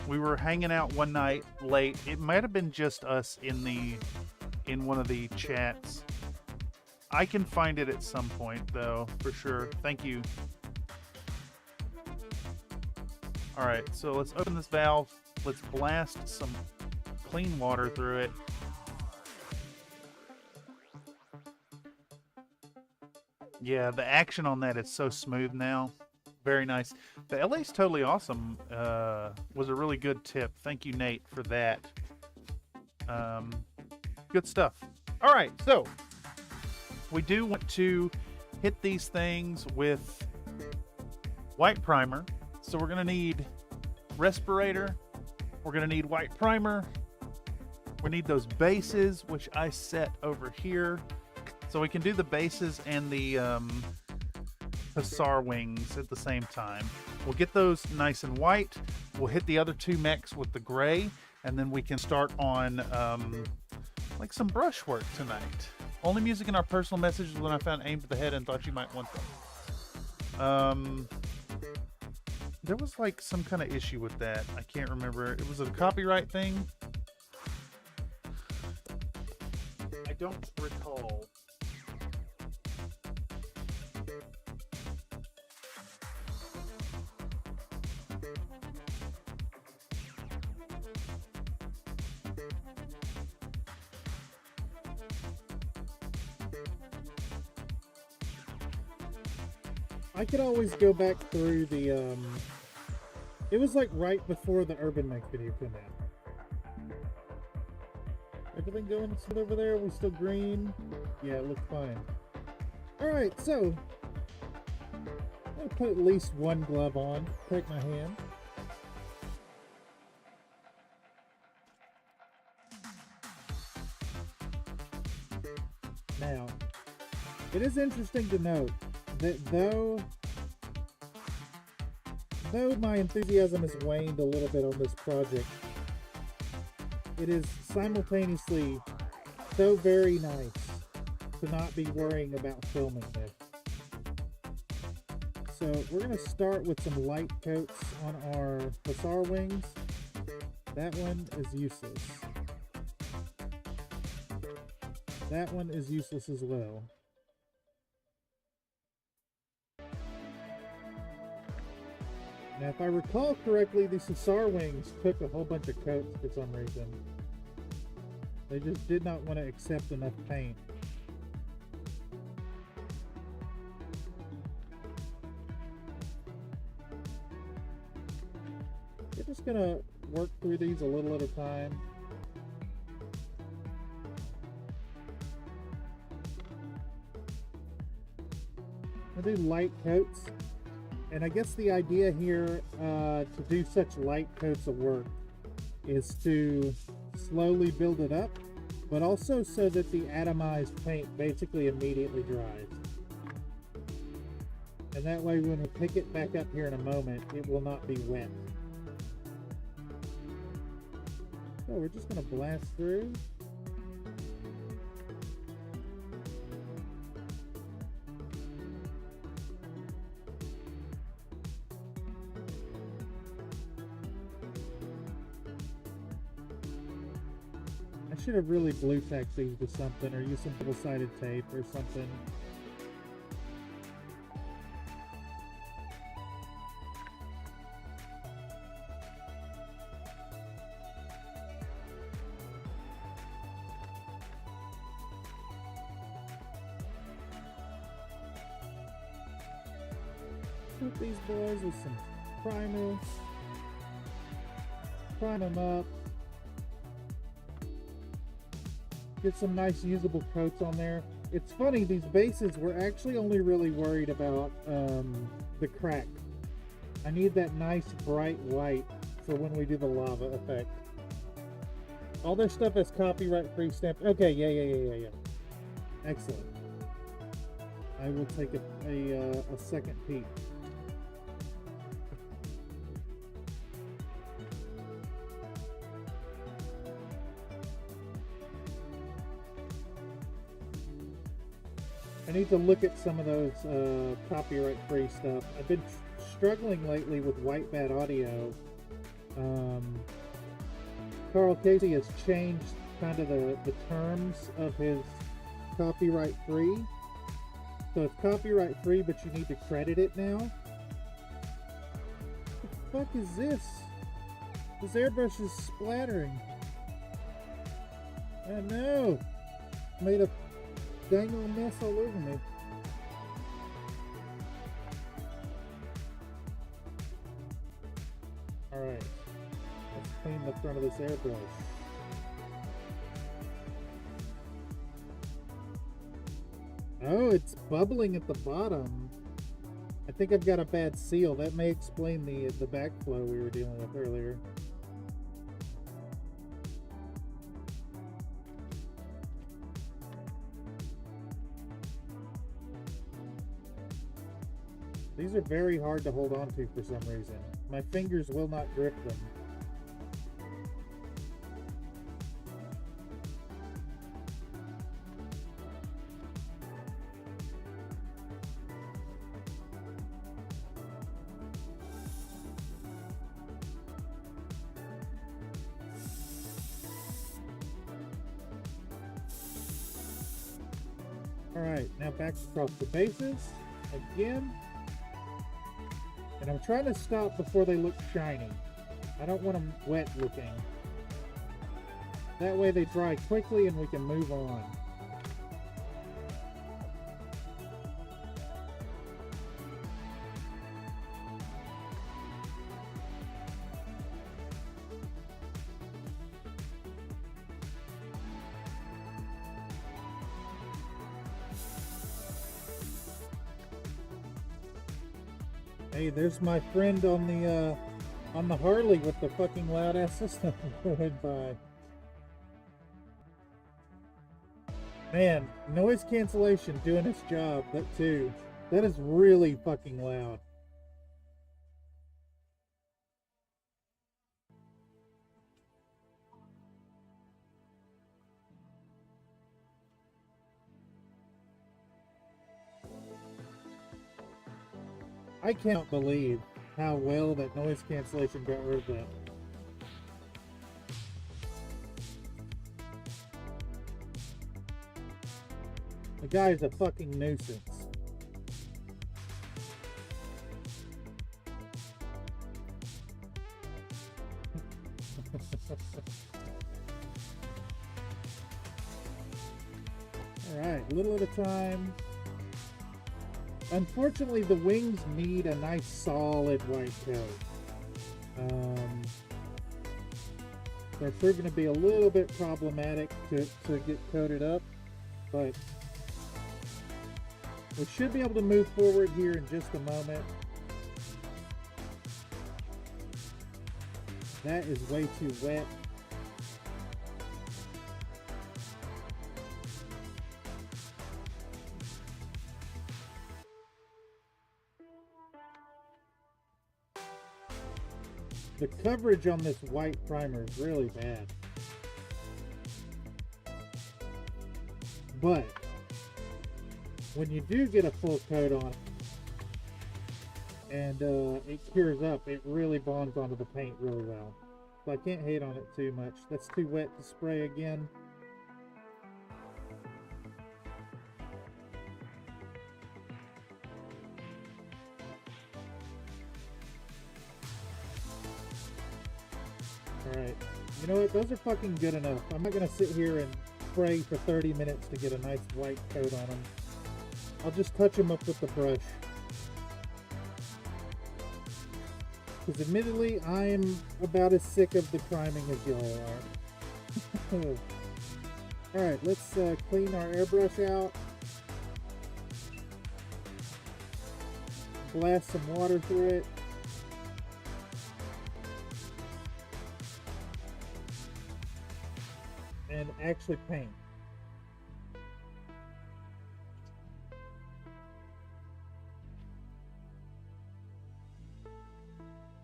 We were hanging out one night late. It might have been just us in one of the chats. I can find it at some point though, for sure. Thank you. All right, so let's open this valve. Let's blast some clean water through it. Yeah, the action on that is so smooth now. Very nice. The LA's Totally Awesome was a really good tip. Thank you, Nate, for that. Good stuff. All right, so we do want to hit these things with white primer. So we're going to need respirator. We're going to need white primer. We need those bases, which I set over here. So we can do the bases and the hussar wings at the same time. We'll get those nice and white. We'll hit the other two mechs with the gray, and then we can start on like some brush work tonight. Only music in our personal messages when I found aimed at the head and thought you might want them. There was like some kind of issue with that. I can't remember. It was a copyright thing. I don't recall. I could always go back through the, it was like right before the Urban Mech video came out. Everything going smooth over there? We still green? Yeah, it looks fine. Alright, so, I'm going to put at least one glove on, take my hand. It is interesting to note that though my enthusiasm has waned a little bit on this project, it is simultaneously so very nice to not be worrying about filming this. So we're going to start with some light coats on our hussar wings. That one is useless. That one is useless as well. Now, if I recall correctly, these hussar wings took a whole bunch of coats for some reason. They just did not want to accept enough paint. We're just gonna work through these a little at a time. I do light coats. And I guess the idea here to do such light coats of work is to slowly build it up, but also so that the atomized paint basically immediately dries. And that way when we pick it back up here in a moment, it will not be wet. So we're just going to blast through. I should have really blue tacked these with something, or used some double-sided tape or something. Put these boys with some primer. Prime them up. Get some nice usable coats on there. It's funny, these bases, we're actually only really worried about the crack. I need that nice bright white for when we do the lava effect. All their stuff is copyright free stamped. Okay, yeah. Excellent. I will take a second peek. I need to look at some of those copyright-free stuff. I've been struggling lately with white bad audio. Carl Casey has changed kind of the terms of his copyright-free. So it's copyright-free, but you need to credit it now. What the fuck is this? This airbrush is splattering. Oh no! Made a dang old mess all over me. Alright, let's clean the front of this airbrush. Oh, it's bubbling at the bottom. I think I've got a bad seal. That may explain the backflow we were dealing with earlier. These are very hard to hold on to for some reason. My fingers will not grip them. Alright, now back across the bases again. And I'm trying to stop before they look shiny. I don't want them wet looking. That way they dry quickly and we can move on. Hey, there's my friend on the Harley with the fucking loud ass system going by. Man, noise cancellation doing its job, that too. That is really fucking loud. I can't believe how well that noise cancellation got rid of that. The guy's a fucking nuisance. Alright, a little at a time. Unfortunately, the wings need a nice solid white coat. They're proving to be a little bit problematic to get coated up, but we should be able to move forward here in just a moment. That is way too wet. The coverage on this white primer is really bad. But when you do get a full coat on and it cures up, it really bonds onto the paint really well. So I can't hate on it too much. That's too wet to spray again. Alright, you know what, those are fucking good enough. I'm not going to sit here and spray for 30 minutes to get a nice white coat on them. I'll just touch them up with the brush. Because admittedly, I am about as sick of the priming as y'all are. Alright, let's clean our airbrush out. Blast some water through it. And actually paint.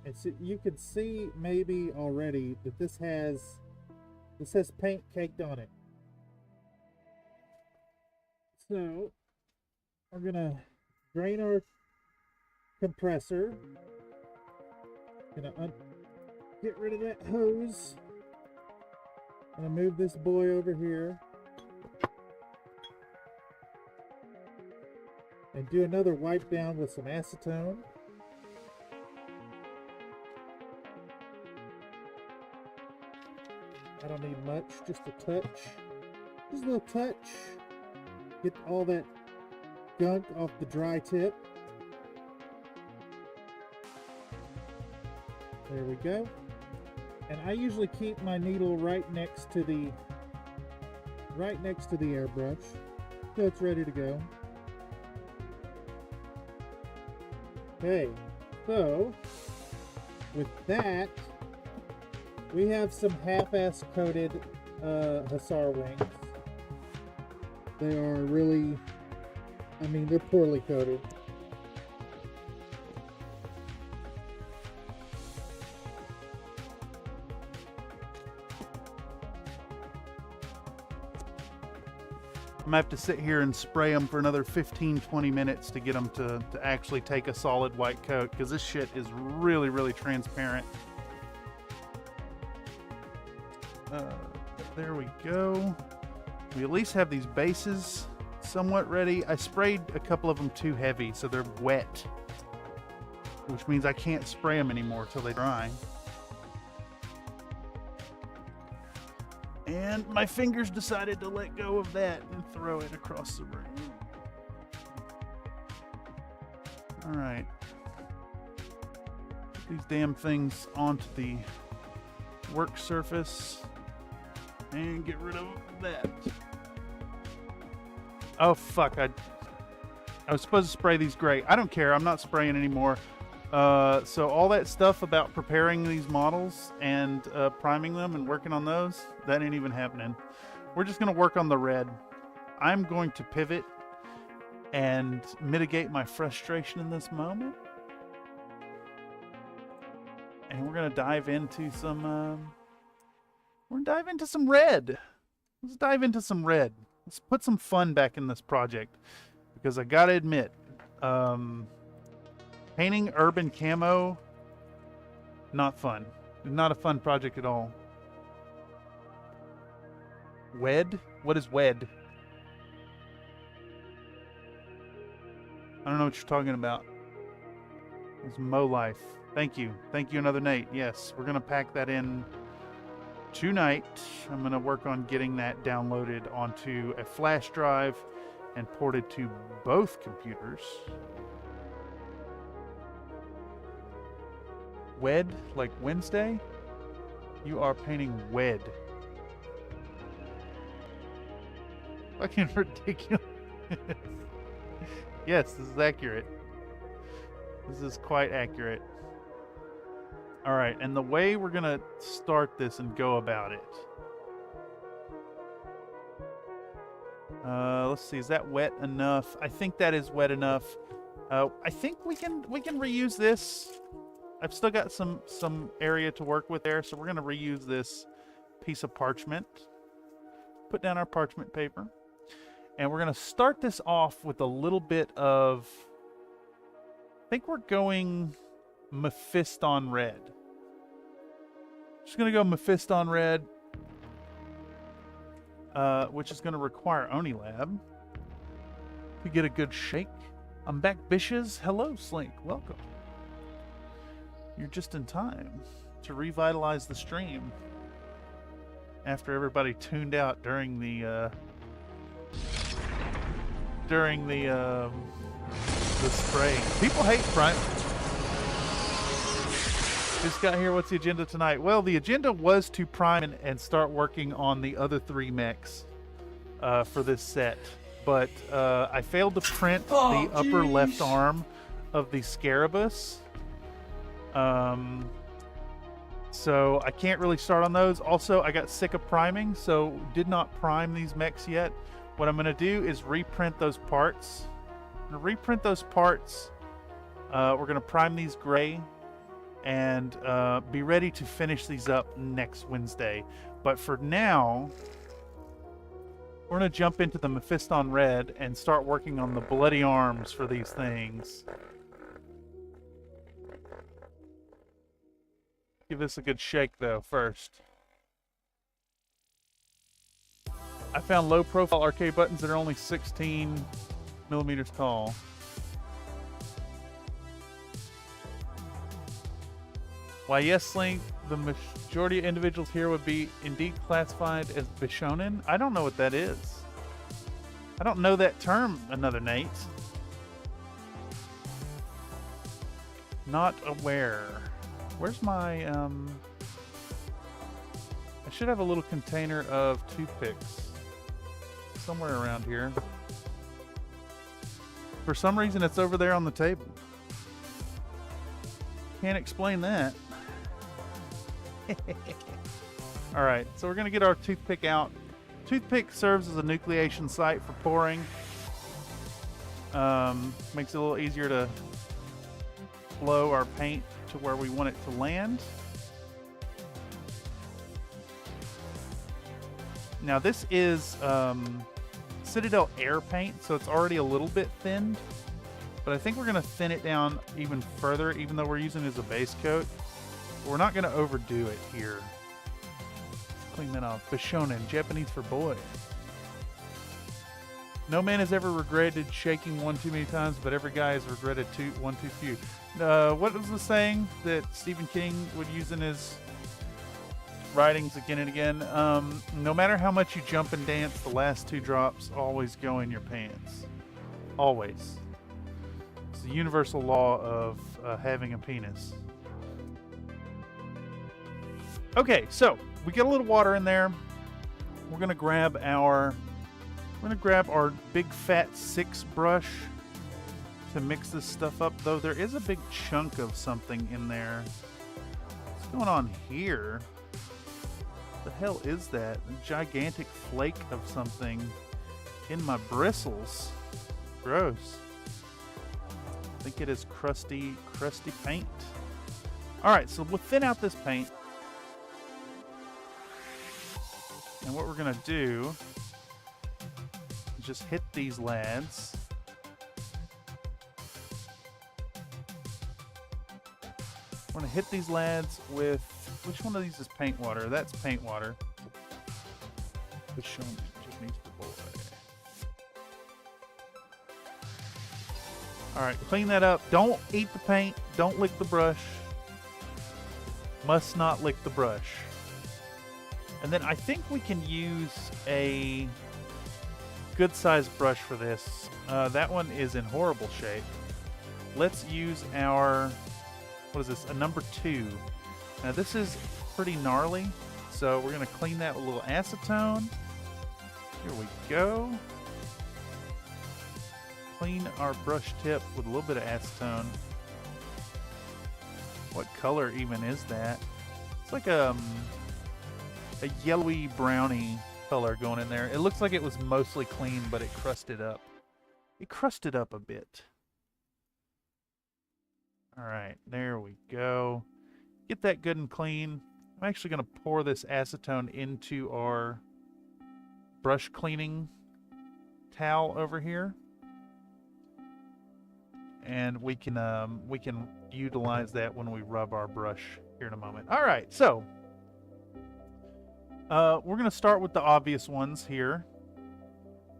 And so you can see maybe already that this has paint caked on it. So we're gonna drain our compressor. Gonna get rid of that hose. I'm gonna move this boy over here and do another wipe down with some acetone. I don't need much, just a touch. Just a little touch. Get all that gunk off the dry tip. There we go. And I usually keep my needle right next to the airbrush, so it's ready to go. Okay, so with that, we have some half-ass coated Hussar wings. They are really, I mean, they're poorly coated. I'm gonna have to sit here and spray them for another 15-20 minutes to get them to actually take a solid white coat, because this shit is really, really transparent. There we go. We at least have these bases somewhat ready. I sprayed a couple of them too heavy, so they're wet, which means I can't spray them anymore till they dry. And my fingers decided to let go of that and throw it across the room. All right. Put these damn things onto the work surface and get rid of that. Oh fuck, I was supposed to spray these gray. I don't care, I'm not spraying anymore. So all that stuff about preparing these models and priming them and working on those, that ain't even happening. We're just gonna work on the red. I'm going to pivot and mitigate my frustration in this moment. And we're gonna dive into some red. Let's dive into some red. Let's put some fun back in this project, because I gotta admit, painting urban camo, not fun. Not a fun project at all. Wed? What is wed? I don't know what you're talking about. It's Mo Life. Thank you. Thank you, another Nate. Yes, we're going to pack that in tonight. I'm going to work on getting that downloaded onto a flash drive and ported to both computers. Wed, like Wednesday? You are painting wed. Fucking ridiculous. Yes, this is accurate. This is quite accurate. Alright, and the way we're going to start this and go about it. Let's see, is that wet enough? I think that is wet enough. I think we can reuse this. I've still got some area to work with there, so we're going to reuse this piece of parchment. Put down our parchment paper. And we're going to start this off with a little bit of... I think we're going Mephiston red. Just going to go Mephiston red, which is going to require Onilab to get a good shake. I'm back, Bishes. Hello, Slink. Welcome. You're just in time to revitalize the stream after everybody tuned out during the spray. People hate Prime. Just got here. What's the agenda tonight? Well, the agenda was to prime and start working on the other 3 mechs for this set, but I failed to print the upper left arm of the Scarabus. So I can't really start on those. Also, I got sick of priming, so did not prime these mechs yet. What I'm going to do is reprint those parts. I'm going to reprint those parts. We're going to prime these gray and be ready to finish these up next Wednesday. But for now, we're going to jump into the Mephiston red and start working on the bloody arms for these things. Give this a good shake, though, first. I found low-profile arcade buttons that are only 16 millimeters tall. Why, yes, Slink, the majority of individuals here would be indeed classified as Bishonen. I don't know what that is. I don't know that term, another Nate. Not aware. Where's my, I should have a little container of toothpicks somewhere around here. For some reason, it's over there on the table. Can't explain that. Alright, so we're going to get our toothpick out. Toothpick serves as a nucleation site for pouring. Makes it a little easier to flow our paint to where we want it to land. Now this is Citadel Air paint, so it's already a little bit thinned, but I think we're going to thin it down even further, even though we're using it as a base coat. But we're not going to overdo it here. Clean that off. Bishonen, Japanese for boy. No man has ever regretted shaking one too many times, but every guy has regretted one too few. What was the saying that Stephen King would use in his writings again and again? No matter how much you jump and dance, the last 2 drops always go in your pants. Always. It's the universal law of having a penis. Okay, so we get a little water in there. We're gonna grab our big fat 6 brush to mix this stuff up, though there is a big chunk of something in there. What's going on here? What the hell is that? A gigantic flake of something in my bristles. Gross. I think it is crusty paint. All right, so we'll thin out this paint. And what we're gonna do is just hit these lads. We're gonna hit these lads with, which one of these is paint water? That's paint water. Let's show me, just needs the boy. All right, clean that up. Don't eat the paint. Don't lick the brush. Must not lick the brush. And then I think we can use a good sized brush for this. That one is in horrible shape. Let's use our, what is this, a number 2. Now this is pretty gnarly, so we're gonna clean that with a little acetone. Here we go. Clean our brush tip with a little bit of acetone. What color even is that? It's like a yellowy browny color going in there. It looks like it was mostly clean, but it crusted up. It crusted up a bit. All right, there we go. Get that good and clean. I'm actually going to pour this acetone into our brush cleaning towel over here, and we can utilize that when we rub our brush here in a moment. All right, so we're going to start with the obvious ones here.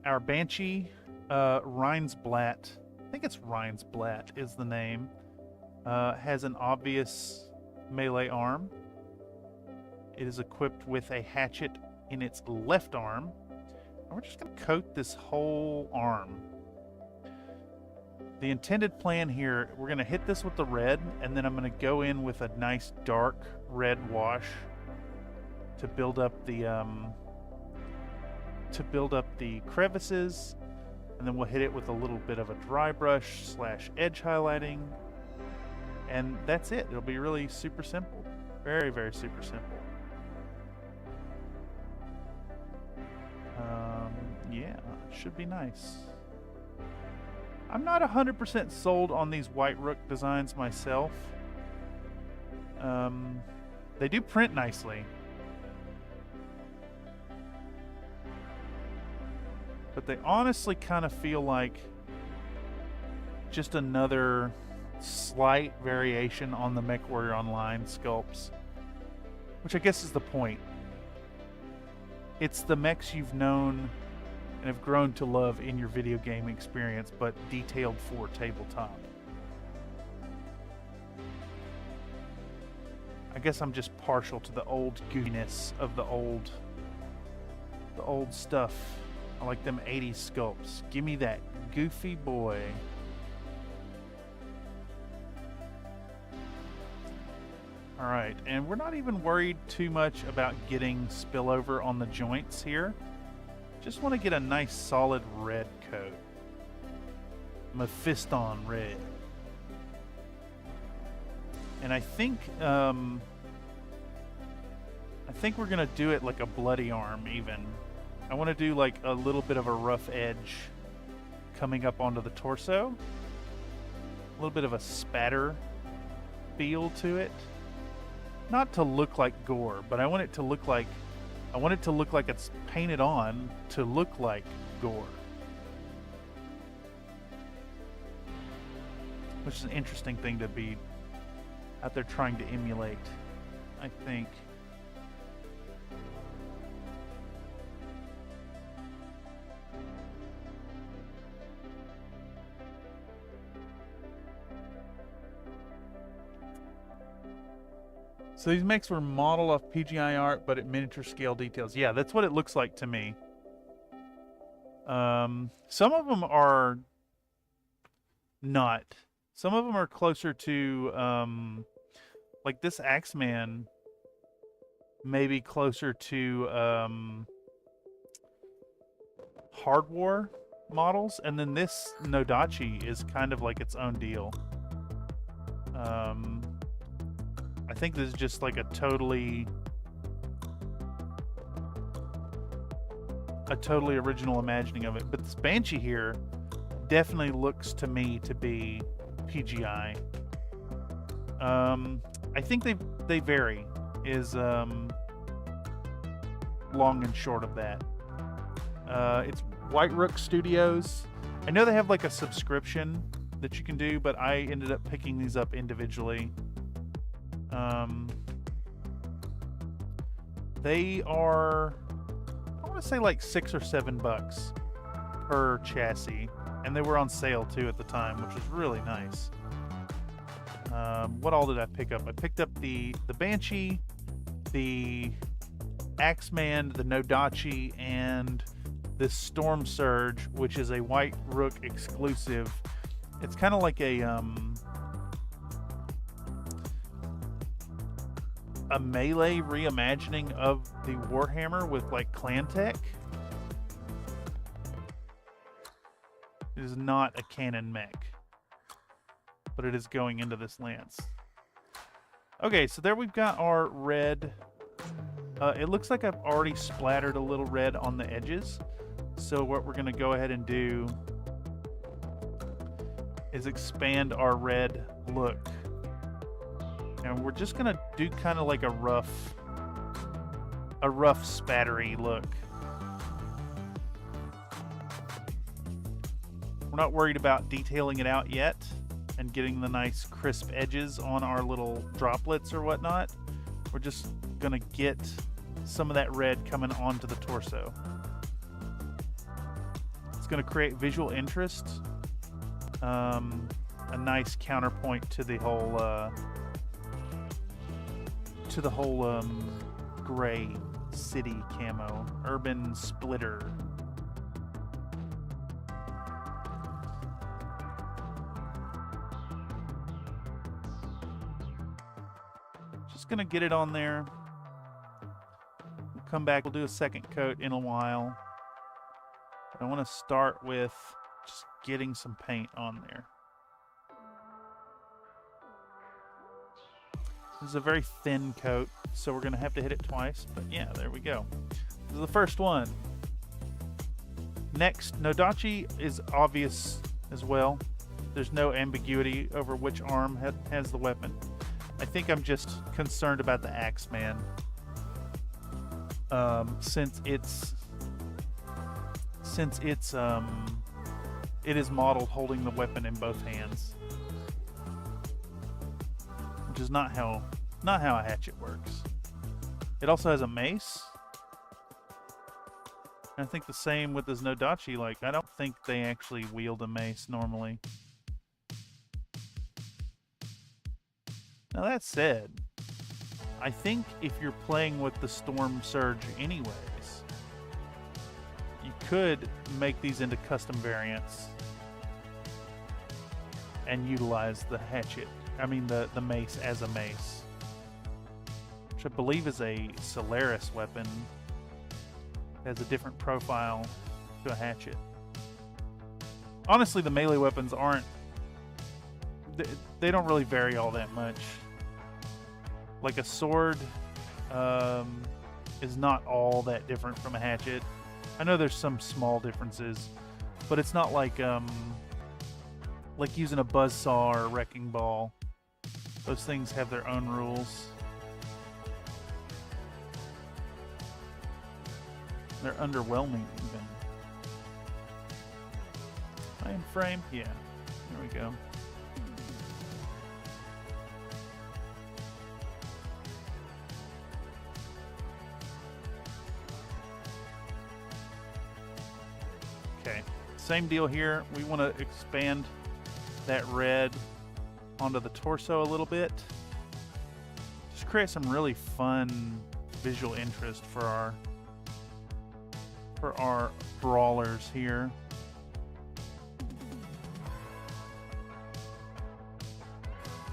Our Banshee Reinsblatt, I think it's Reinsblatt is the name, has an obvious melee arm. It is equipped with a hatchet in its left arm. And we're just going to coat this whole arm. The intended plan here, we're going to hit this with the red, and then I'm going to go in with a nice dark red wash to build up the crevices, and then we'll hit it with a little bit of a dry brush / edge highlighting, and that's it. It'll be really super simple. Very, very super simple. Yeah, should be nice. I'm not 100% sold on these White Rook designs myself. They do print nicely, but they honestly kind of feel like just another slight variation on the MechWarrior Online sculpts, which I guess is the point. It's the mechs you've known and have grown to love in your video game experience, but detailed for tabletop. I guess I'm just partial to the old goofiness of the old stuff. I like them 80s sculpts. Give me that goofy boy. All right, and we're not even worried too much about getting spillover on the joints here. Just want to get a nice solid red coat. Mephiston red. And I think we're gonna do it like a bloody arm even. I want to do like a little bit of a rough edge coming up onto the torso. A little bit of a spatter feel to it. Not to look like gore, but I want it to look like it's painted on to look like gore. Which is an interesting thing to be out there trying to emulate, I think. So these mechs were modeled off PGI art, but at miniature scale details. Yeah, that's what it looks like to me. Some of them are not. Some of them are closer to, like this Axeman, maybe closer to Hard War models, and then this Nodachi is kind of like its own deal. I think this is just like a totally a totally original imagining of it. But this Banshee here definitely looks to me to be PGI. I think they vary is long and short of that. It's White Rook Studios. I know they have like a subscription that you can do, but I ended up picking these up individually. They are, I want to say like $6 or $7 per chassis, and they were on sale too at the time, which was really nice. What all did I pick up? I picked up the Banshee, the Axeman, the Nodachi, and this Storm Surge, which is a White Rook exclusive. It's kind of like a melee reimagining of the Warhammer with like clan tech. It is not a cannon mech, but it is going into this lance. Okay, so there we've got our red. It looks like I've already splattered a little red on the edges. So what we're going to go ahead and do is expand our red look. And we're just going to do kind of like a rough spattery look. We're not worried about detailing it out yet and getting the nice crisp edges on our little droplets or whatnot. We're just going to get some of that red coming onto the torso. It's going to create visual interest, a nice counterpoint to the whole gray city camo, urban splitter. Just gonna get it on there. We'll come back. We'll do a second coat in a while. I want to start with just getting some paint on there. This is a very thin coat, so we're going to have to hit it twice. But yeah, there we go. This is the first one. Next, Nodachi is obvious as well. There's no ambiguity over which arm has the weapon. I think I'm just concerned about the Axeman. Since it is modeled holding the weapon in both hands, which is not how a hatchet works. It also has a mace. And I think the same with this Nodachi. Like, I don't think they actually wield a mace normally. Now that said, I think if you're playing with the Storm Surge anyways, you could make these into custom variants and utilize the hatchet, the mace as a mace, which I believe is a Solaris weapon. It has a different profile to a hatchet. Honestly, the melee weapons they don't really vary all that much. Like a sword is not all that different from a hatchet. I know there's some small differences, but it's not like using a buzzsaw or a wrecking ball. Those things have their own rules. They're underwhelming even. Iron frame? Yeah. There we go. Okay, same deal here. We want to expand that red onto the torso a little bit. Just create some really fun visual interest for our brawlers here.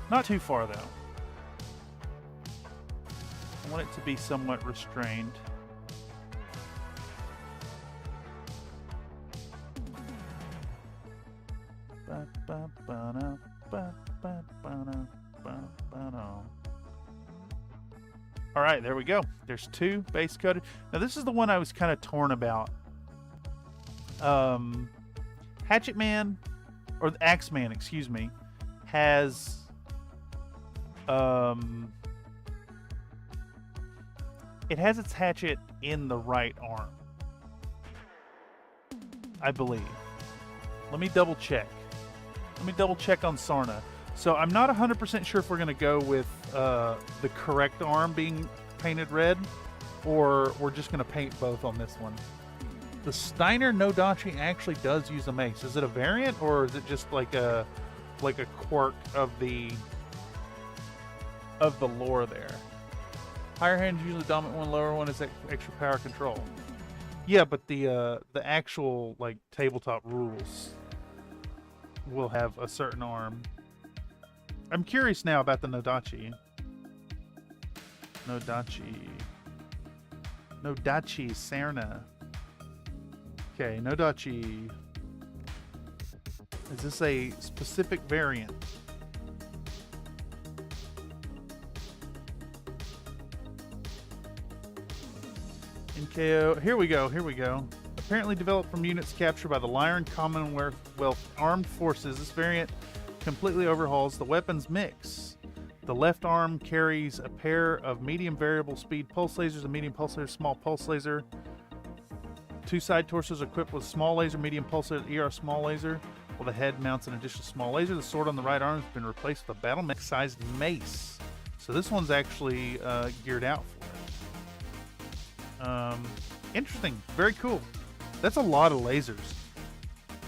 Not too far though. I want it to be somewhat restrained. All right, there we go. There's two base coated. Now this is the one I was kind of torn about Hatchet Man, or the Axe Man, excuse me, has it has its hatchet in the right arm, I believe. Let me double check. Let me double check on Sarna. So I'm not 100% sure if we're going to go with the correct arm being painted red, or we're just going to paint both on this one. The Steiner Nodachi actually does use a mace. Is it a variant, or is it just like a quirk of the lore there? Higher hand is usually dominant one, lower one is extra power control. Yeah, but the actual like tabletop rules will have a certain arm. I'm curious now about the Nodachi. Nodachi Sarna. Okay, Nodachi. Is this a specific variant? NKO. Here we go. Apparently developed from units captured by the Lyran Commonwealth Armed Forces, this variant completely overhauls the weapons mix. The left arm carries a pair of medium variable speed pulse lasers, a medium pulse laser, small pulse laser. Two side torsos equipped with small laser, medium pulse laser, ER small laser, while the head mounts an additional small laser. The sword on the right arm has been replaced with a battle mech sized mace. So this one's actually geared out for it. Interesting. Very cool. That's a lot of lasers.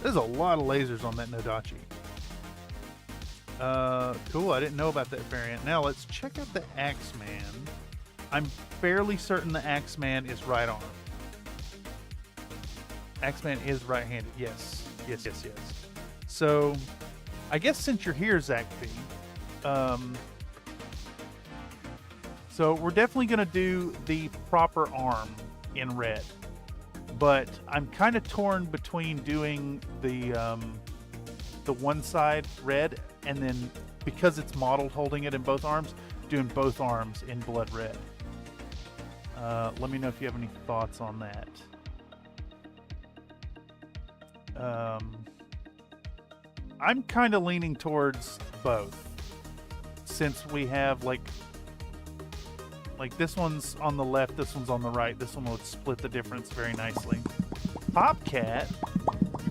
There's a lot of lasers on that Nodachi. Cool. I didn't know about that variant. Now let's check out the Axeman. I'm fairly certain the Axeman is right arm. Axeman is right-handed. Yes. So, I guess since you're here, Zach B, so we're definitely going to do the proper arm in red. But I'm kind of torn between doing the one side red, and then because it's modeled holding it in both arms, doing both arms in blood red. Let me know if you have any thoughts on that. I'm kind of leaning towards both, since we have like this one's on the left, this one's on the right. This one will split the difference very nicely. Popcat?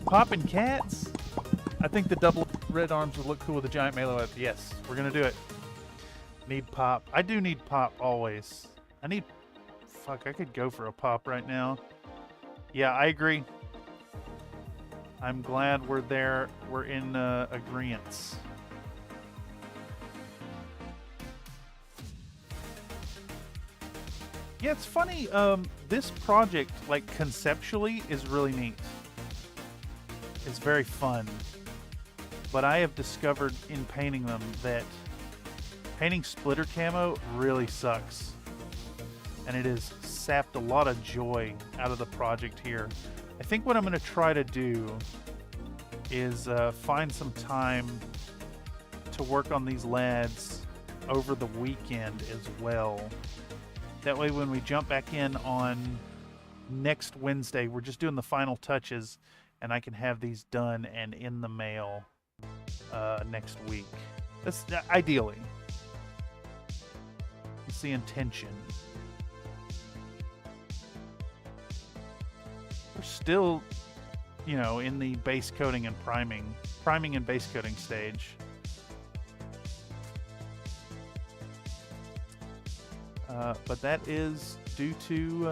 Popping cats? I think the double red arms would look cool with a giant melee weapon. Yes, we're gonna do it. Need pop. I do need pop always. Fuck, I could go for a pop right now. Yeah, I agree. I'm glad we're there. We're in agreeance. Yeah, it's funny. This project, like conceptually, is really neat. It's very fun. But I have discovered in painting them that painting splitter camo really sucks. And it has sapped a lot of joy out of the project here. I think what I'm going to try to do is find some time to work on these lads over the weekend as well. That way when we jump back in on next Wednesday, we're just doing the final touches, and I can have these done and in the mail next week. That's ideally. It's the intention. We're still, you know, in the base coating and priming and base coating stage. But that is due to, you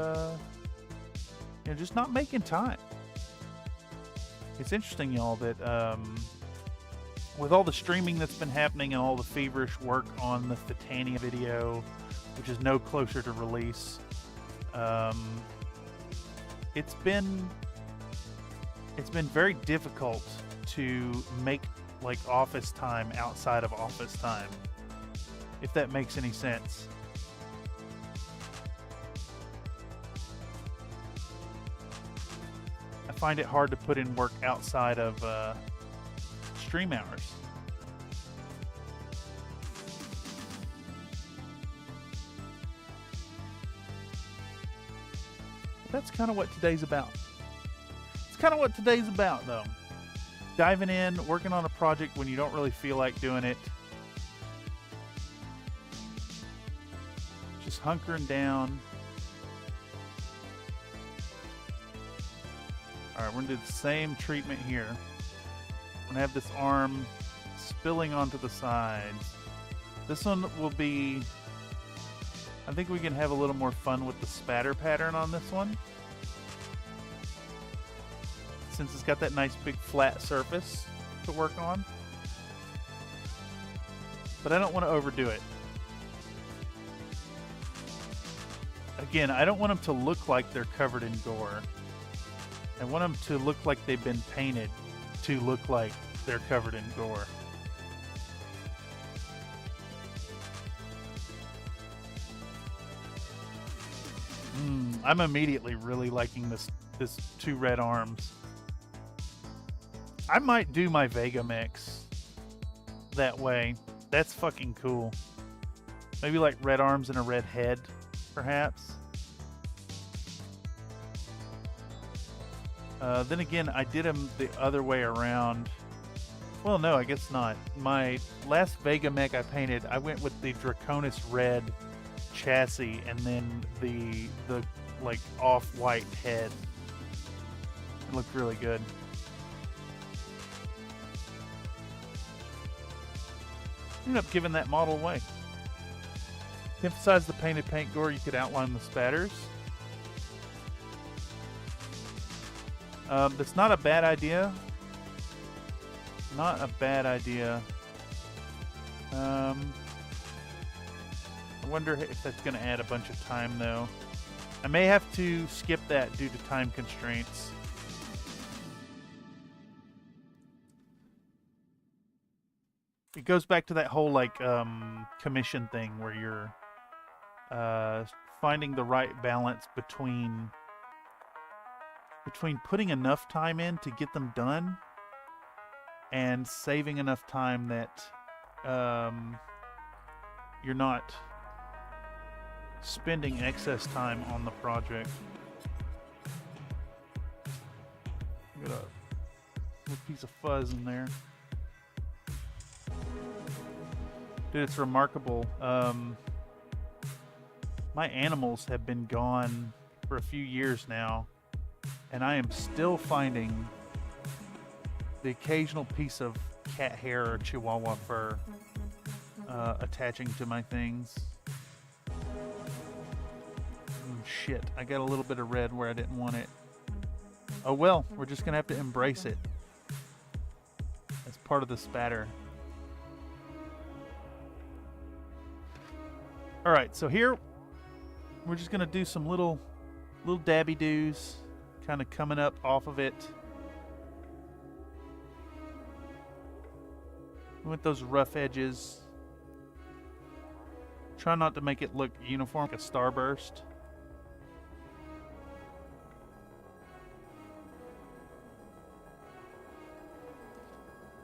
know, just not making time. It's interesting, y'all, that with all the streaming that's been happening and all the feverish work on the Titania video, which is no closer to release, it's been very difficult to make like office time outside of office time, if that makes any sense. I find it hard to put in work outside of stream hours. That's kind of what today's about. It's kind of what today's about, though. Diving in, working on a project when you don't really feel like doing it. Just hunkering down. Alright, we're going to do the same treatment here. We're going to have this arm spilling onto the sides. This one will be... I think we can have a little more fun with the spatter pattern on this one. Since it's got that nice big flat surface to work on. But I don't want to overdo it. Again, I don't want them to look like they're covered in gore. I want them to look like they've been painted to look like they're covered in gore. I'm immediately really liking this two red arms. I might do my Vega mix that way. That's fucking cool. Maybe like red arms and a red head, perhaps. Then again, I did them the other way around. Well, no, I guess not. My last Vega mech I painted, I went with the Draconis red chassis and then the like off-white head. It looked really good. Ended up giving that model away. To emphasize the painted paint gore, you could outline the spatters. That's not a bad idea. Not a bad idea. I wonder if that's going to add a bunch of time, though. I may have to skip that due to time constraints. It goes back to that whole, like, commission thing where you're finding the right balance between putting enough time in to get them done and saving enough time that you're not spending excess time on the project. Got a little piece of fuzz in there. Dude, it's remarkable. My animals have been gone for a few years now, and I am still finding the occasional piece of cat hair or chihuahua fur attaching to my things. Shit, I got a little bit of red where I didn't want it. Oh well, we're just gonna have to embrace it as part of the spatter. Alright, so here we're just gonna do some little dabby doos kind of coming up off of it. With those rough edges. Try not to make it look uniform like a starburst.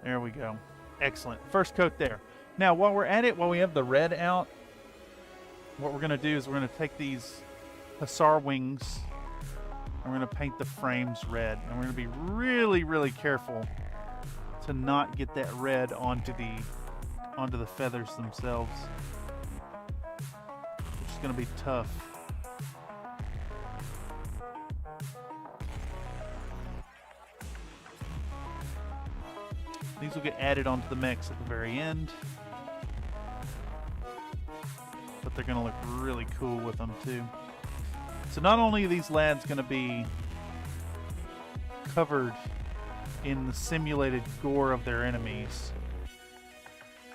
There we go. Excellent. First coat there. Now, while we're at it, while we have the red out, what we're going to do is we're going to take these hussar wings and we're going to paint the frames red. And we're going to be really, really careful to not get that red onto the feathers themselves. Which is going to be tough. These will get added onto the mix at the very end. But they're going to look really cool with them too. So not only are these lads going to be covered in the simulated gore of their enemies,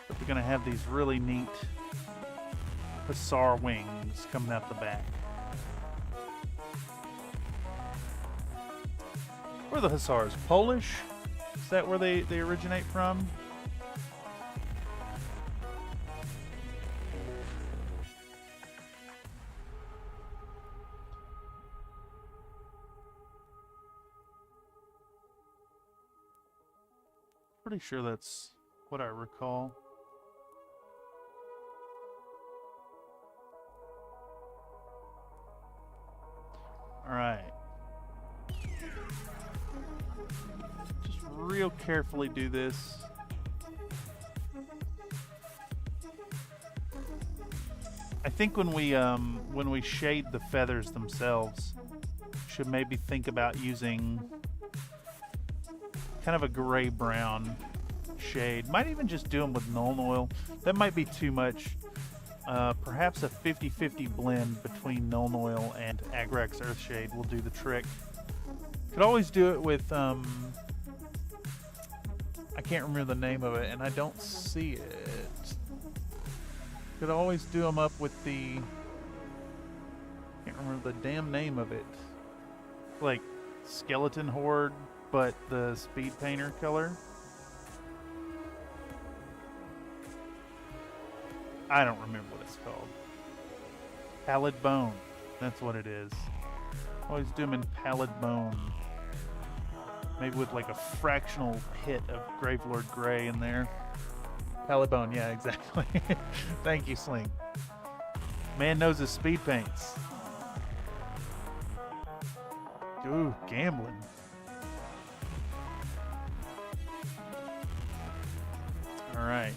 but they're going to have these really neat hussar wings coming out the back. Where are the hussars? Polish? Is that where they originate from? Pretty sure that's what I recall. All right. Just real carefully do this. I think when we shade the feathers themselves, should maybe think about using kind of a gray-brown shade. Might even just do them with Nuln Oil. That might be too much. Perhaps a 50-50 blend between Nuln Oil and Agrax Earthshade will do the trick. Could always do it with, I can't remember the name of it, and I don't see it. Could always do them up with the, can't remember the damn name of it. Like Skeleton Horde, but the Speed Painter color. I don't remember what it's called. Pallid Bone. That's what it is. Always do them in Pallid Bone. Maybe with like a fractional hit of Gravelord Grey in there. Pallid Bone, yeah, exactly. Thank you, Sling. Man knows his speed paints. Ooh, gambling. All right.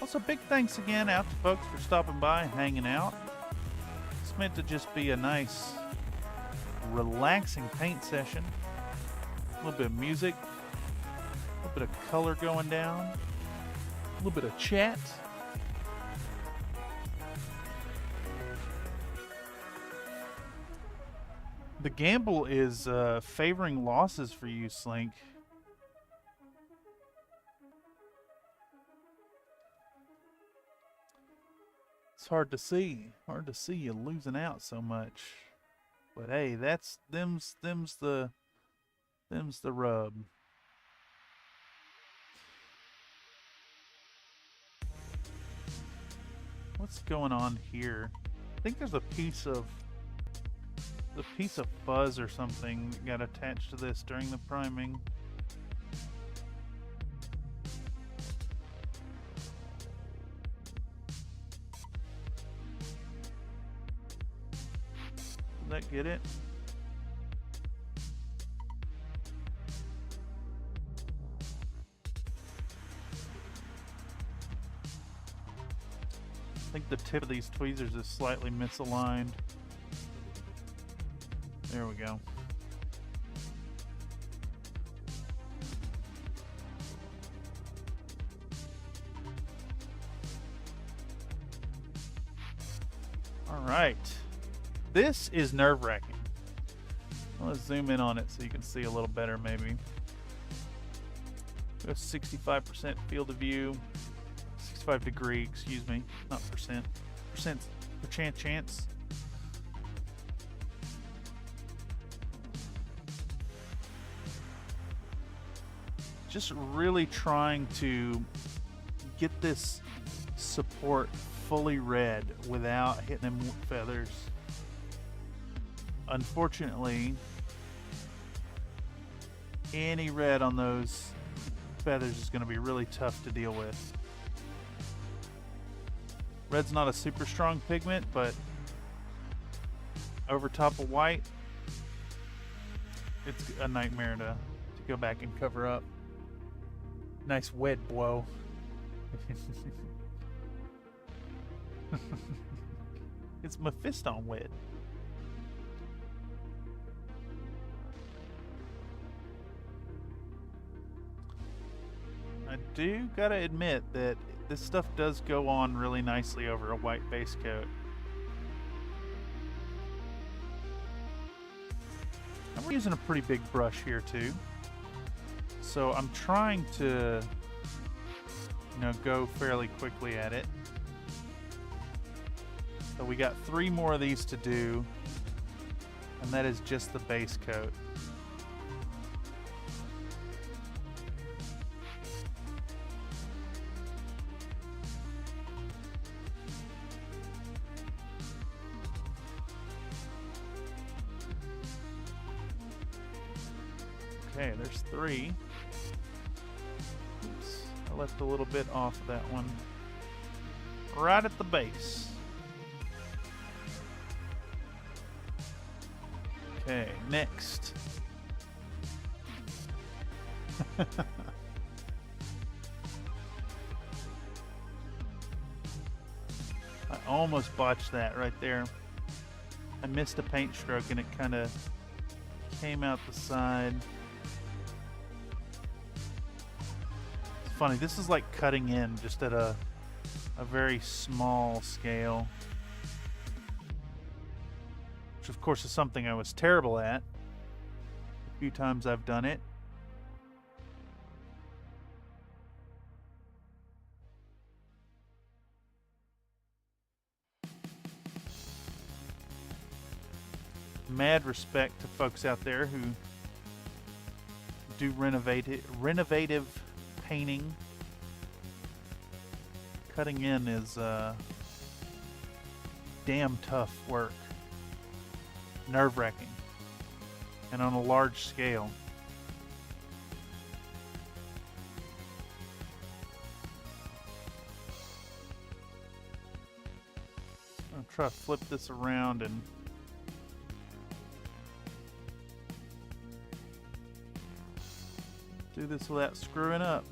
Also, big thanks again out to folks for stopping by and hanging out. It's meant to just be a nice, relaxing paint session. A little bit of music, a little bit of color going down, a little bit of chat. The gamble is favoring losses for you, Slink. It's hard to see you losing out so much. But hey, them's the rub. What's going on here? I think there's a piece of fuzz or something that got attached to this during the priming. Did that get it? I think the tip of these tweezers is slightly misaligned. There we go. All right. This is nerve-wracking. Let's zoom in on it so you can see a little better maybe. We have 65% field of view. 65 degree, excuse me, not percent. Percent chance. Just really trying to get this support fully red without hitting them with feathers. Unfortunately, any red on those feathers is going to be really tough to deal with. Red's not a super strong pigment, but over top of white, it's a nightmare to go back and cover up. Nice wet blow. It's Mephiston wet. I do gotta admit that this stuff does go on really nicely over a white base coat. And we're using a pretty big brush here too. So I'm trying to, go fairly quickly at it. So we got 3 more of these to do, and that is just the base coat. Okay, there's 3. Oops. I left a little bit off of that one. Right at the base. Okay, next. I almost botched that right there. I missed a paint stroke and it kind of came out the side. It's funny, this is like cutting in just at a very small scale. Which of course is something I was terrible at. A few times I've done it. Mad respect to folks out there who do renovative painting. Cutting in is damn tough work. Nerve-wracking. And on a large scale. I'll try to flip this around and do this without screwing up.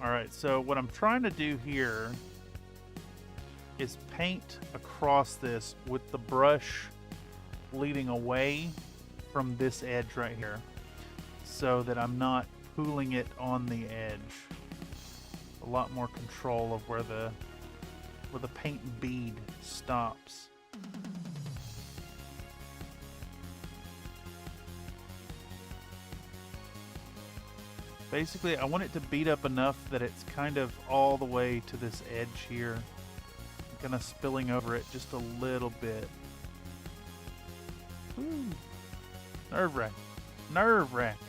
Alright, so what I'm trying to do here is paint across this with the brush leading away from this edge right here so that I'm not pooling it on the edge. A lot more control of where the paint bead stops. Basically, I want it to beat up enough that it's kind of all the way to this edge here. Kind of spilling over it just a little bit. Woo. Nerve-wracking. Nerve-wracking.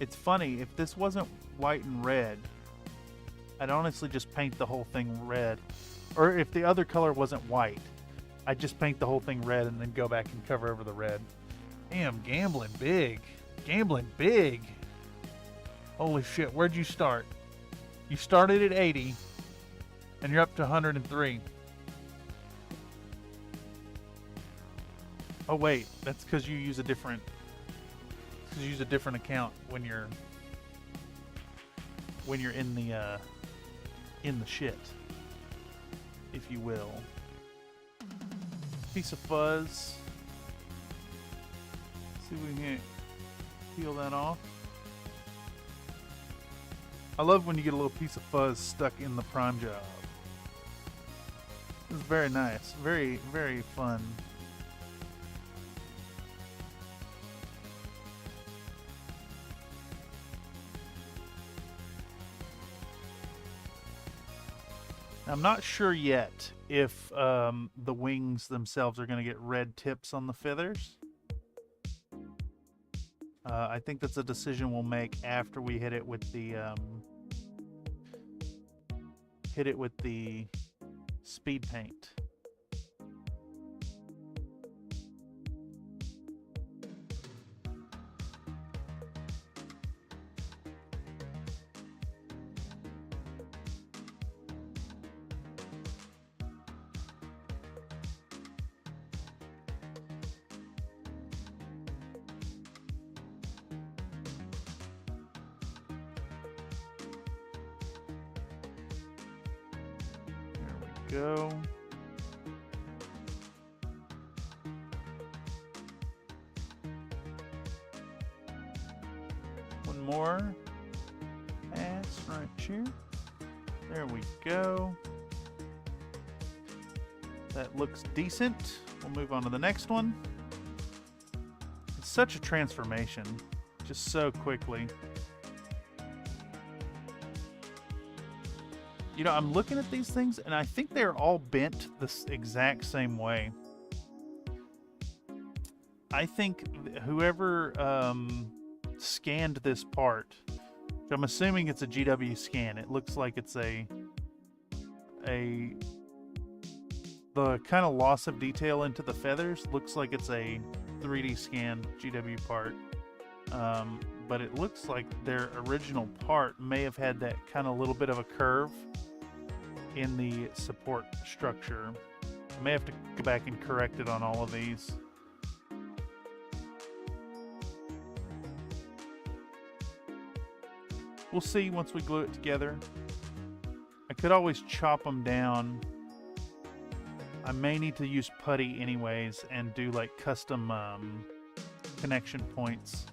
It's funny, if this wasn't white and red, I'd honestly just paint the whole thing red. Or if the other color wasn't white, I'd just paint the whole thing red and then go back and cover over the red. Damn, gambling big. Gambling big. Holy shit, where'd you start? You started at 80, and you're up to 103. Oh wait, that's because you use a different account when you're in the shit, if you will. Piece of fuzz. See if we can peel that off. I love when you get a little piece of fuzz stuck in the prime job. It's very nice. Very, very fun. I'm not sure yet if the wings themselves are going to get red tips on the feathers. I think that's a decision we'll make after we hit it with the speed paint. Go. One more pass right here. There we go. That looks decent. We'll move on to the next one. It's such a transformation, just so quickly. You know, I'm looking at these things, and I think they're all bent the exact same way. I think whoever scanned this part. I'm assuming it's a GW scan. It looks like it's the kind of loss of detail into the feathers looks like it's a 3D scan GW part. But it looks like their original part may have had that kind of little bit of a curve in the support structure. I may have to go back and correct it on all of these. We'll see once we glue it together. I could always chop them down. I may need to use putty anyways and do like custom connection points.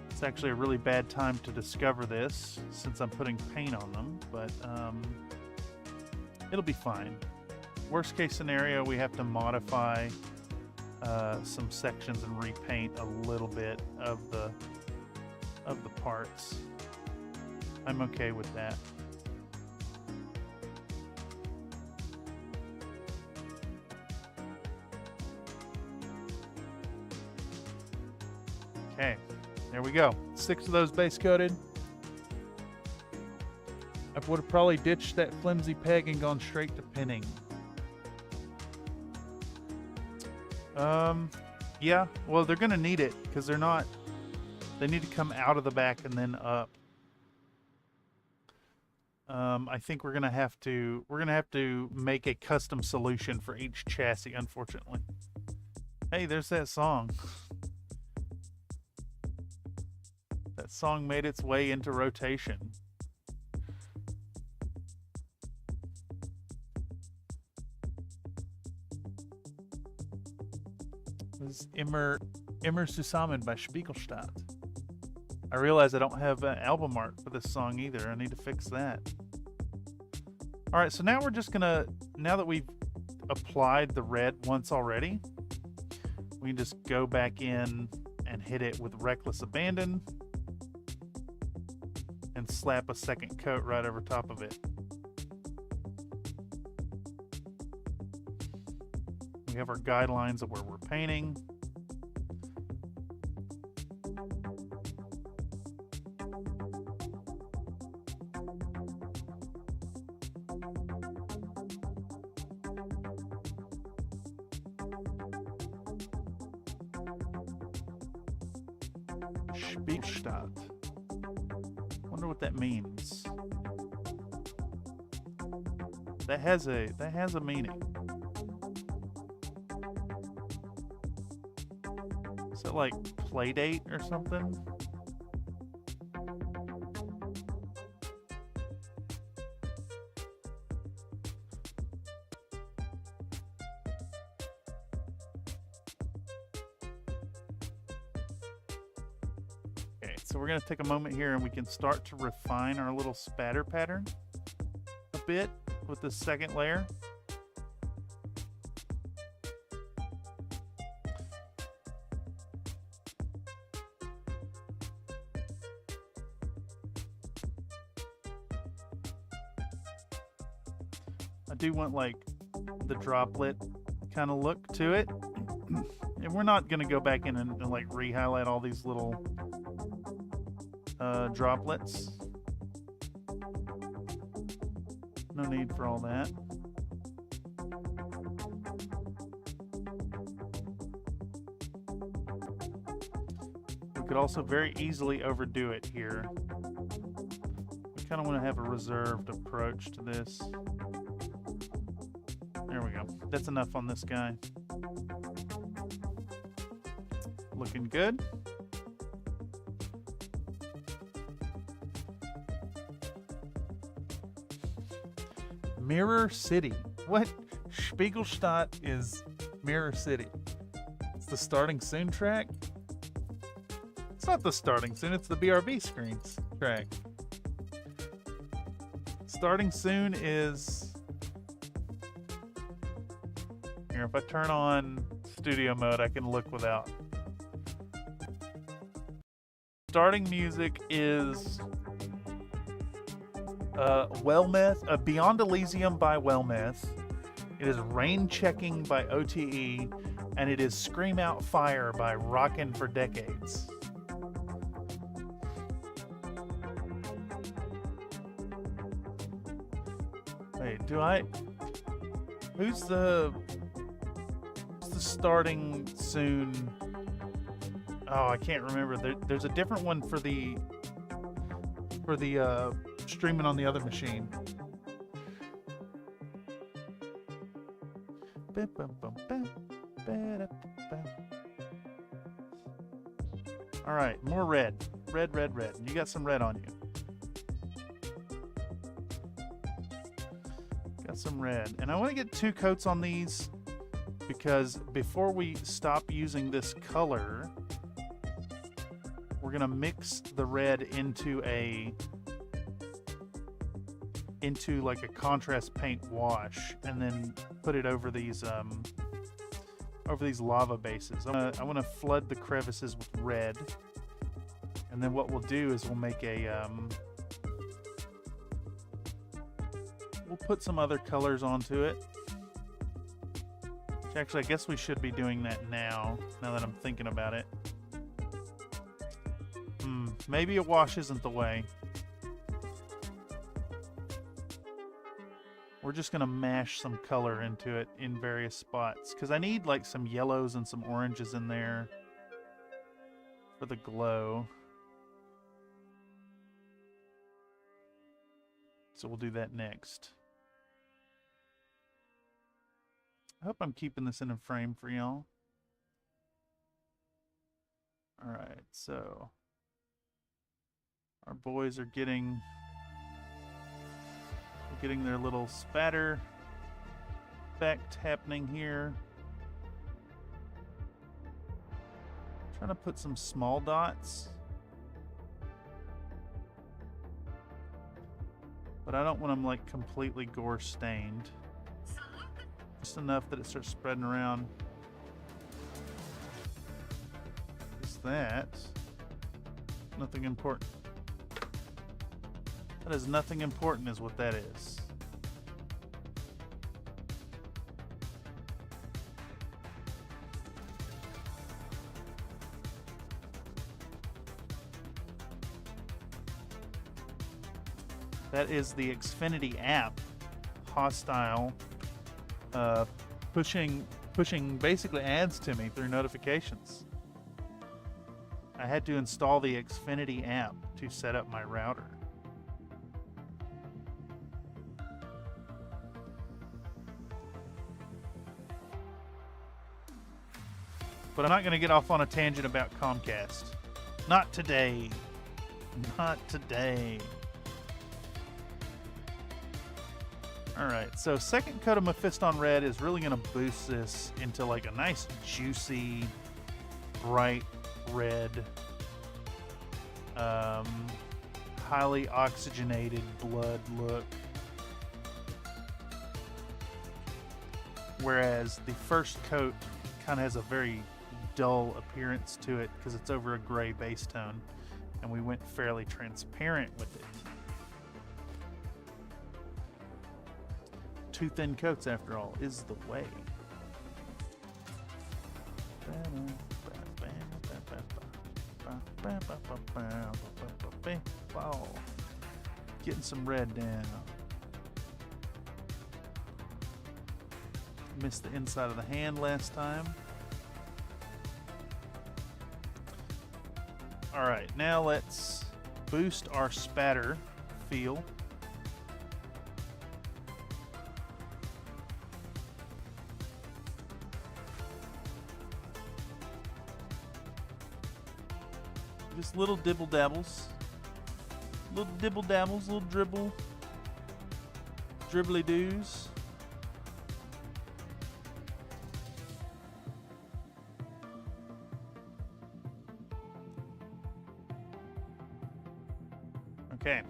It's actually a really bad time to discover this since I'm putting paint on them, but it'll be fine. Worst case scenario, we have to modify some sections and repaint a little bit of the parts. I'm okay with that. Okay, there we go. 6 of those base coated. I would have probably ditched that flimsy peg and gone straight to pinning. Yeah, well, they're gonna need it because they need to come out of the back and then up. I think we're gonna have to make a custom solution for each chassis, unfortunately. Hey, there's that song. That song made its way into rotation. This is Immer Zusammen by Spiegelstadt. I realize I don't have an album art for this song either. I need to fix that. Alright, so now we're just gonna, now that we've applied the red once already, we can just go back in and hit it with Reckless Abandon and slap a second coat right over top of it. We have our guidelines of where we're painting. Spiegelstadt. Wonder what that means. That has a meaning. Is it like Playdate or something? Okay, so we're going to take a moment here and we can start to refine our little spatter pattern a bit with this second layer. I do want like the droplet kind of look to it. And we're not going to go back in and like re-highlight all these little droplets. No need for all that. We could also very easily overdo it here. We kind of want to have a reserved approach to this. There we go. That's enough on this guy. Looking good. Mirror City. What? Spiegelstadt is Mirror City. It's the Starting Soon track? It's not the Starting Soon, it's the BRB screens track. Starting Soon is... Here, if I turn on studio mode, I can look without. Starting music is Wellmeth, Beyond Elysium by Wellmeth, It is Rain Checking by OTE, and it is Scream Out Fire by Rockin' for Decades. Wait, who's the starting soon? Oh, I can't remember. There's a different one for the streaming on the other machine. All right, more red. Red. You got some red on you. Got some red. And I want to get 2 coats on these because before we stop using this color, we're going to mix the red into like a contrast paint wash and then put it over these lava bases. I want to flood the crevices with red, and then what we'll do is we'll make we'll put some other colors onto it. Actually, I guess we should be doing that now that I'm thinking about it. Maybe a wash isn't the way. We're just gonna mash some color into it in various spots because I need like some yellows and some oranges in there for the glow. So we'll do that next. I hope I'm keeping this in a frame for y'all. All right, so our boys are getting their little spatter effect happening here. Trying to put some small dots, but I don't want them like completely gore stained. Just enough that it starts spreading around. Is that nothing important? That is nothing important is what that is. That is the Xfinity app, hostile, pushing basically ads to me through notifications. I had to install the Xfinity app to set up my router. But I'm not going to get off on a tangent about Comcast. Not today. Not today. Alright, so second coat of Mephiston Red is really going to boost this into like a nice juicy, bright red, highly oxygenated blood look. Whereas the first coat kind of has a very dull appearance to it because it's over a gray base tone, and we went fairly transparent with it. Two thin coats, after all, is the way. Getting some red down. Missed the inside of the hand last time. Alright, now let's boost our spatter feel. Just little dibble dabbles. Little dibble dabbles, little dribbly doos. Okay,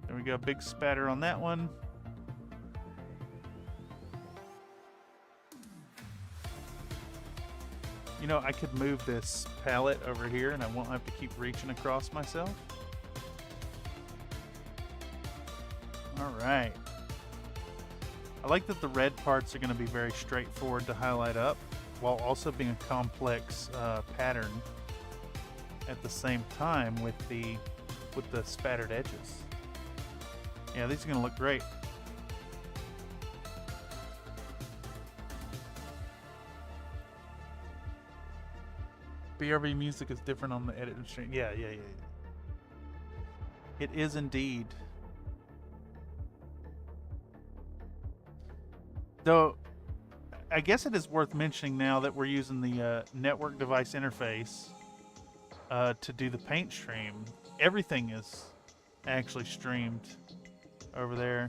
there we go, big spatter on that one. You know, I could move this palette over here and I won't have to keep reaching across myself. All right. I like that the red parts are going to be very straightforward to highlight up, while also being a complex pattern at the same time with the spattered edges. Yeah, these are going to look great. BRB music is different on the edited stream. Yeah. It is indeed. Though, I guess it is worth mentioning now that we're using the network device interface to do the paint stream. Everything is actually streamed over there.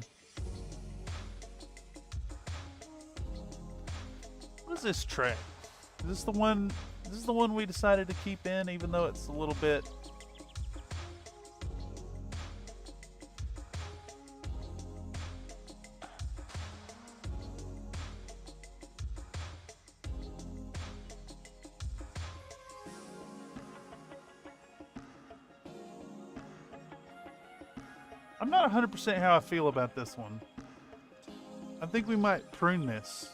What is this track? Is this the one? This is the one we decided to keep in, even though it's a little bit. I'm not 100% how I feel about this one. I think we might prune this.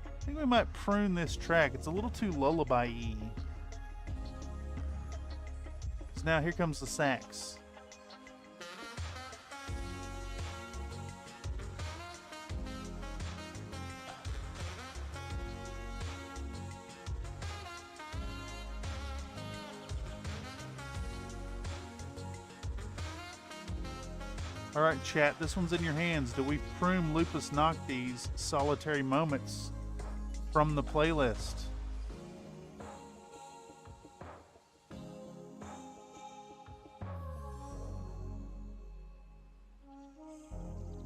I think we might prune this track. It's a little too lullaby-y. So now here comes the sax. All right, chat, this one's in your hands. Do we prune Lupus Nocti's Solitary Moments from the playlist?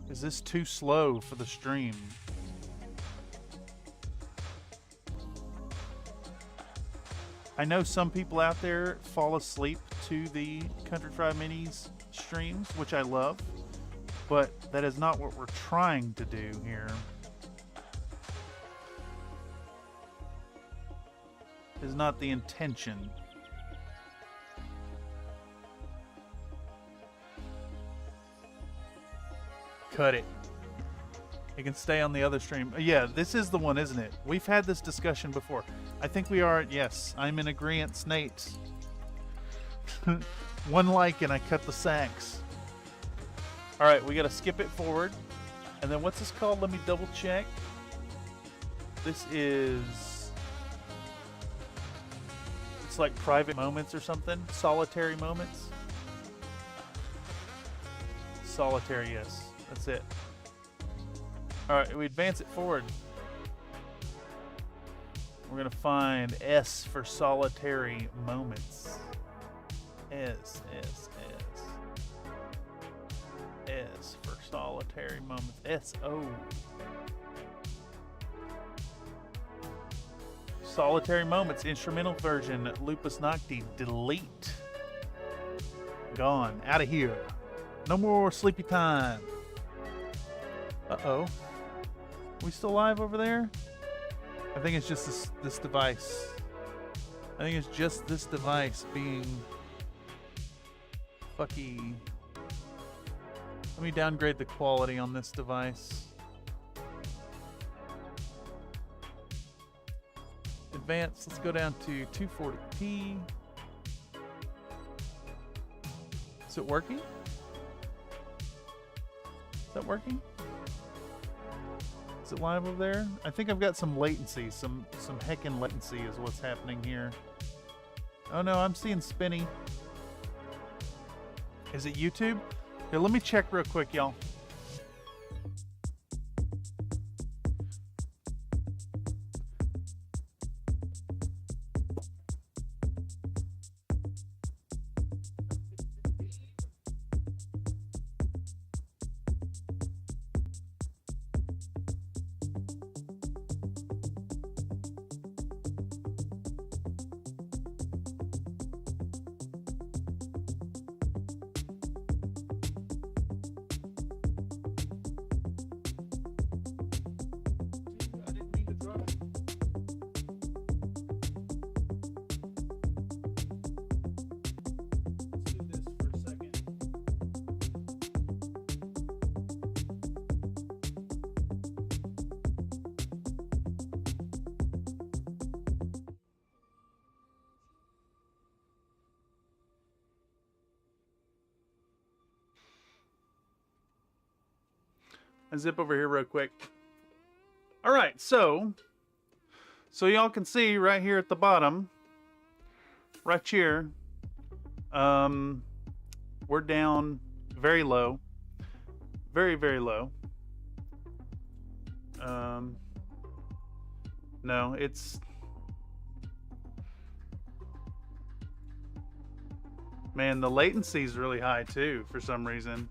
Is this too slow for the stream? I know some people out there fall asleep to the Country Fried Minis streams, which I love, but that is not what we're trying to do here. Is not the intention. Cut it. It can stay on the other stream. Yeah, this is the one, isn't it? We've had this discussion before. I think we are. Yes, I'm in agreement, Nate. One like and I cut the sax. All right, we got to skip it forward. And then what's this called? Let me double check. This is... It's like private moments or something. Solitary moments. Solitary, yes. That's it. All right, we advance it forward. We're going to find S for solitary moments. S for solitary moments. S-O. Solitary moments, instrumental version, Lupus Nocti, delete. Gone, out of here. No more sleepy time. Uh-oh. We still live over there? I think it's just this device. I think it's just this device being fucky. Let me downgrade the quality on this device. Advanced, let's go down to 240p. Is it working? Is that working? Is it live over there? I think I've got some latency, some heckin' latency is what's happening here. Oh no, I'm seeing spinny. Is it YouTube? Here, let me check real quick, y'all. I zip over here real quick. All right, so y'all can see right here at the bottom, right here, we're down very low, very, very low. No, it's, man, the latency is really high too for some reason.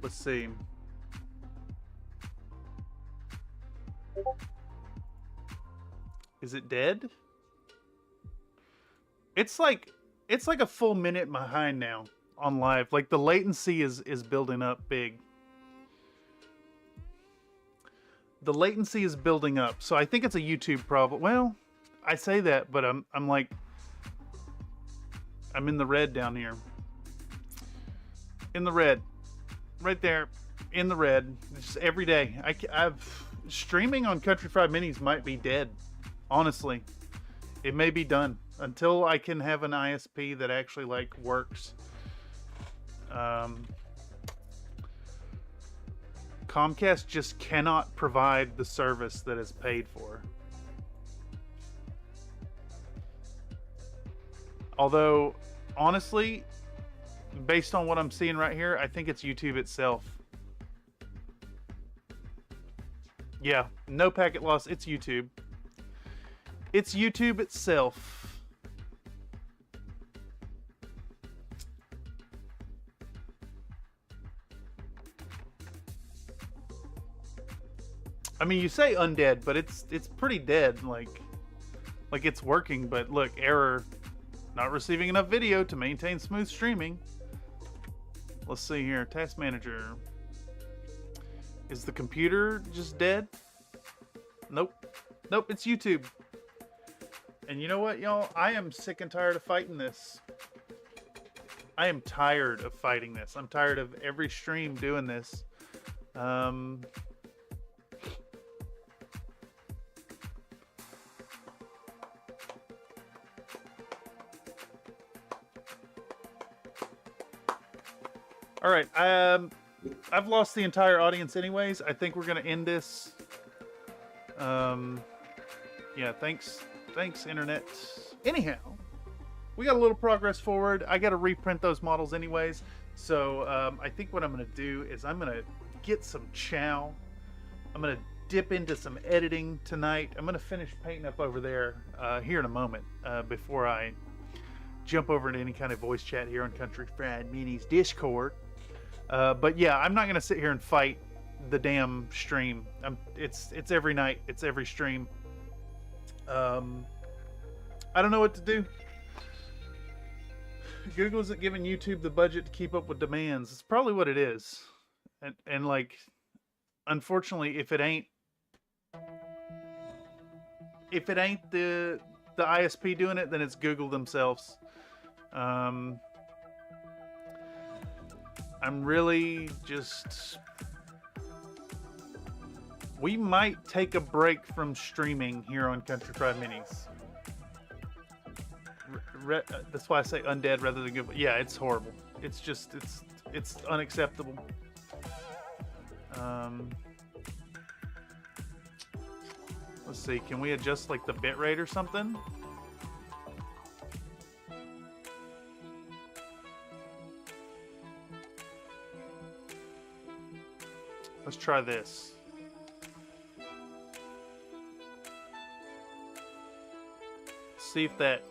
Let's see. Is it dead? It's like a full minute behind now on live. Like the latency is building up big. The latency is building up. So I think it's a YouTube problem. Well, I say that, but I'm like, I'm in the red down here. In the red. Right there, in the red, just every day. I've streaming on Country Fried Minis might be dead. Honestly, it may be done until I can have an ISP that actually like works. Comcast just cannot provide the service that is paid for. Although, honestly, based on what I'm seeing right here, I think it's YouTube itself. Yeah, no packet loss. It's YouTube. It's YouTube itself. I mean, you say undead, but it's pretty dead. Like it's working, but look, error. Not receiving enough video to maintain smooth streaming. Let's see here. Task manager. Is the computer just dead? Nope. Nope, it's YouTube. And you know what, y'all? I am sick and tired of fighting this. I am tired of fighting this. I'm tired of every stream doing this. All right, I've lost the entire audience anyways. I think we're gonna end this. Yeah, thanks internet. Anyhow, we got a little progress forward. I gotta reprint those models anyways. So I think what I'm gonna do is I'm gonna get some chow. I'm gonna dip into some editing tonight. I'm gonna finish painting up over there here in a moment before I jump over into any kind of voice chat here on Country Fried Minis Discord. But yeah, I'm not gonna sit here and fight the damn stream. It's every night. It's every stream. I don't know what to do. Google isn't giving YouTube the budget to keep up with demands. It's probably what it is. And like, unfortunately, if it ain't the ISP doing it, then it's Google themselves. I'm really just... We might take a break from streaming here on Country Fried Minis. That's why I say undead rather than good. Yeah, it's horrible. It's just, it's unacceptable. Let's see, can we adjust like the bitrate or something? Let's try this. See if that...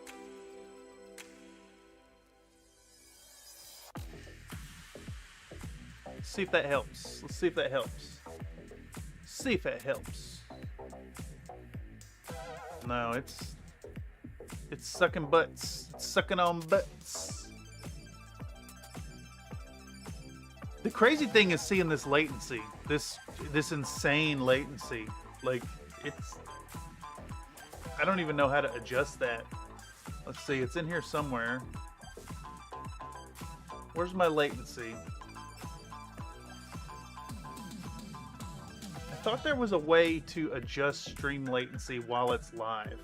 See if that helps. Let's see if that helps. See if that helps. No, it's sucking butts. It's sucking on butts. The crazy thing is seeing this latency. This insane latency. Like, it's... I don't even know how to adjust that. Let's see, it's in here somewhere. Where's my latency? I thought there was a way to adjust stream latency while it's live.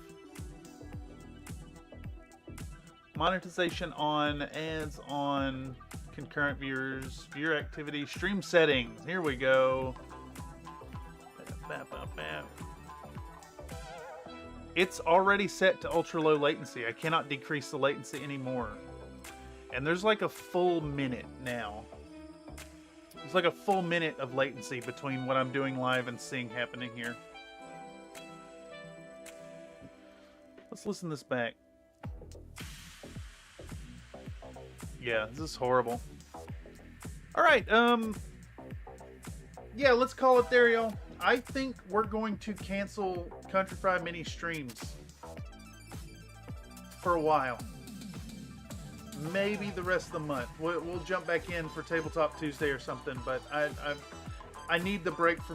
Monetization on, ads on, concurrent viewers, viewer activity, stream settings. Here we go. It's already set to ultra low latency. I cannot decrease the latency anymore. And there's like a full minute now. There's like a full minute of latency between what I'm doing live and seeing happening here. Let's listen this back. Yeah, this is horrible. Alright, yeah, let's call it there, y'all. I think we're going to cancel Country Fried Mini streams for a while. Maybe the rest of the month. We'll jump back in for Tabletop Tuesday or something, but I need the break from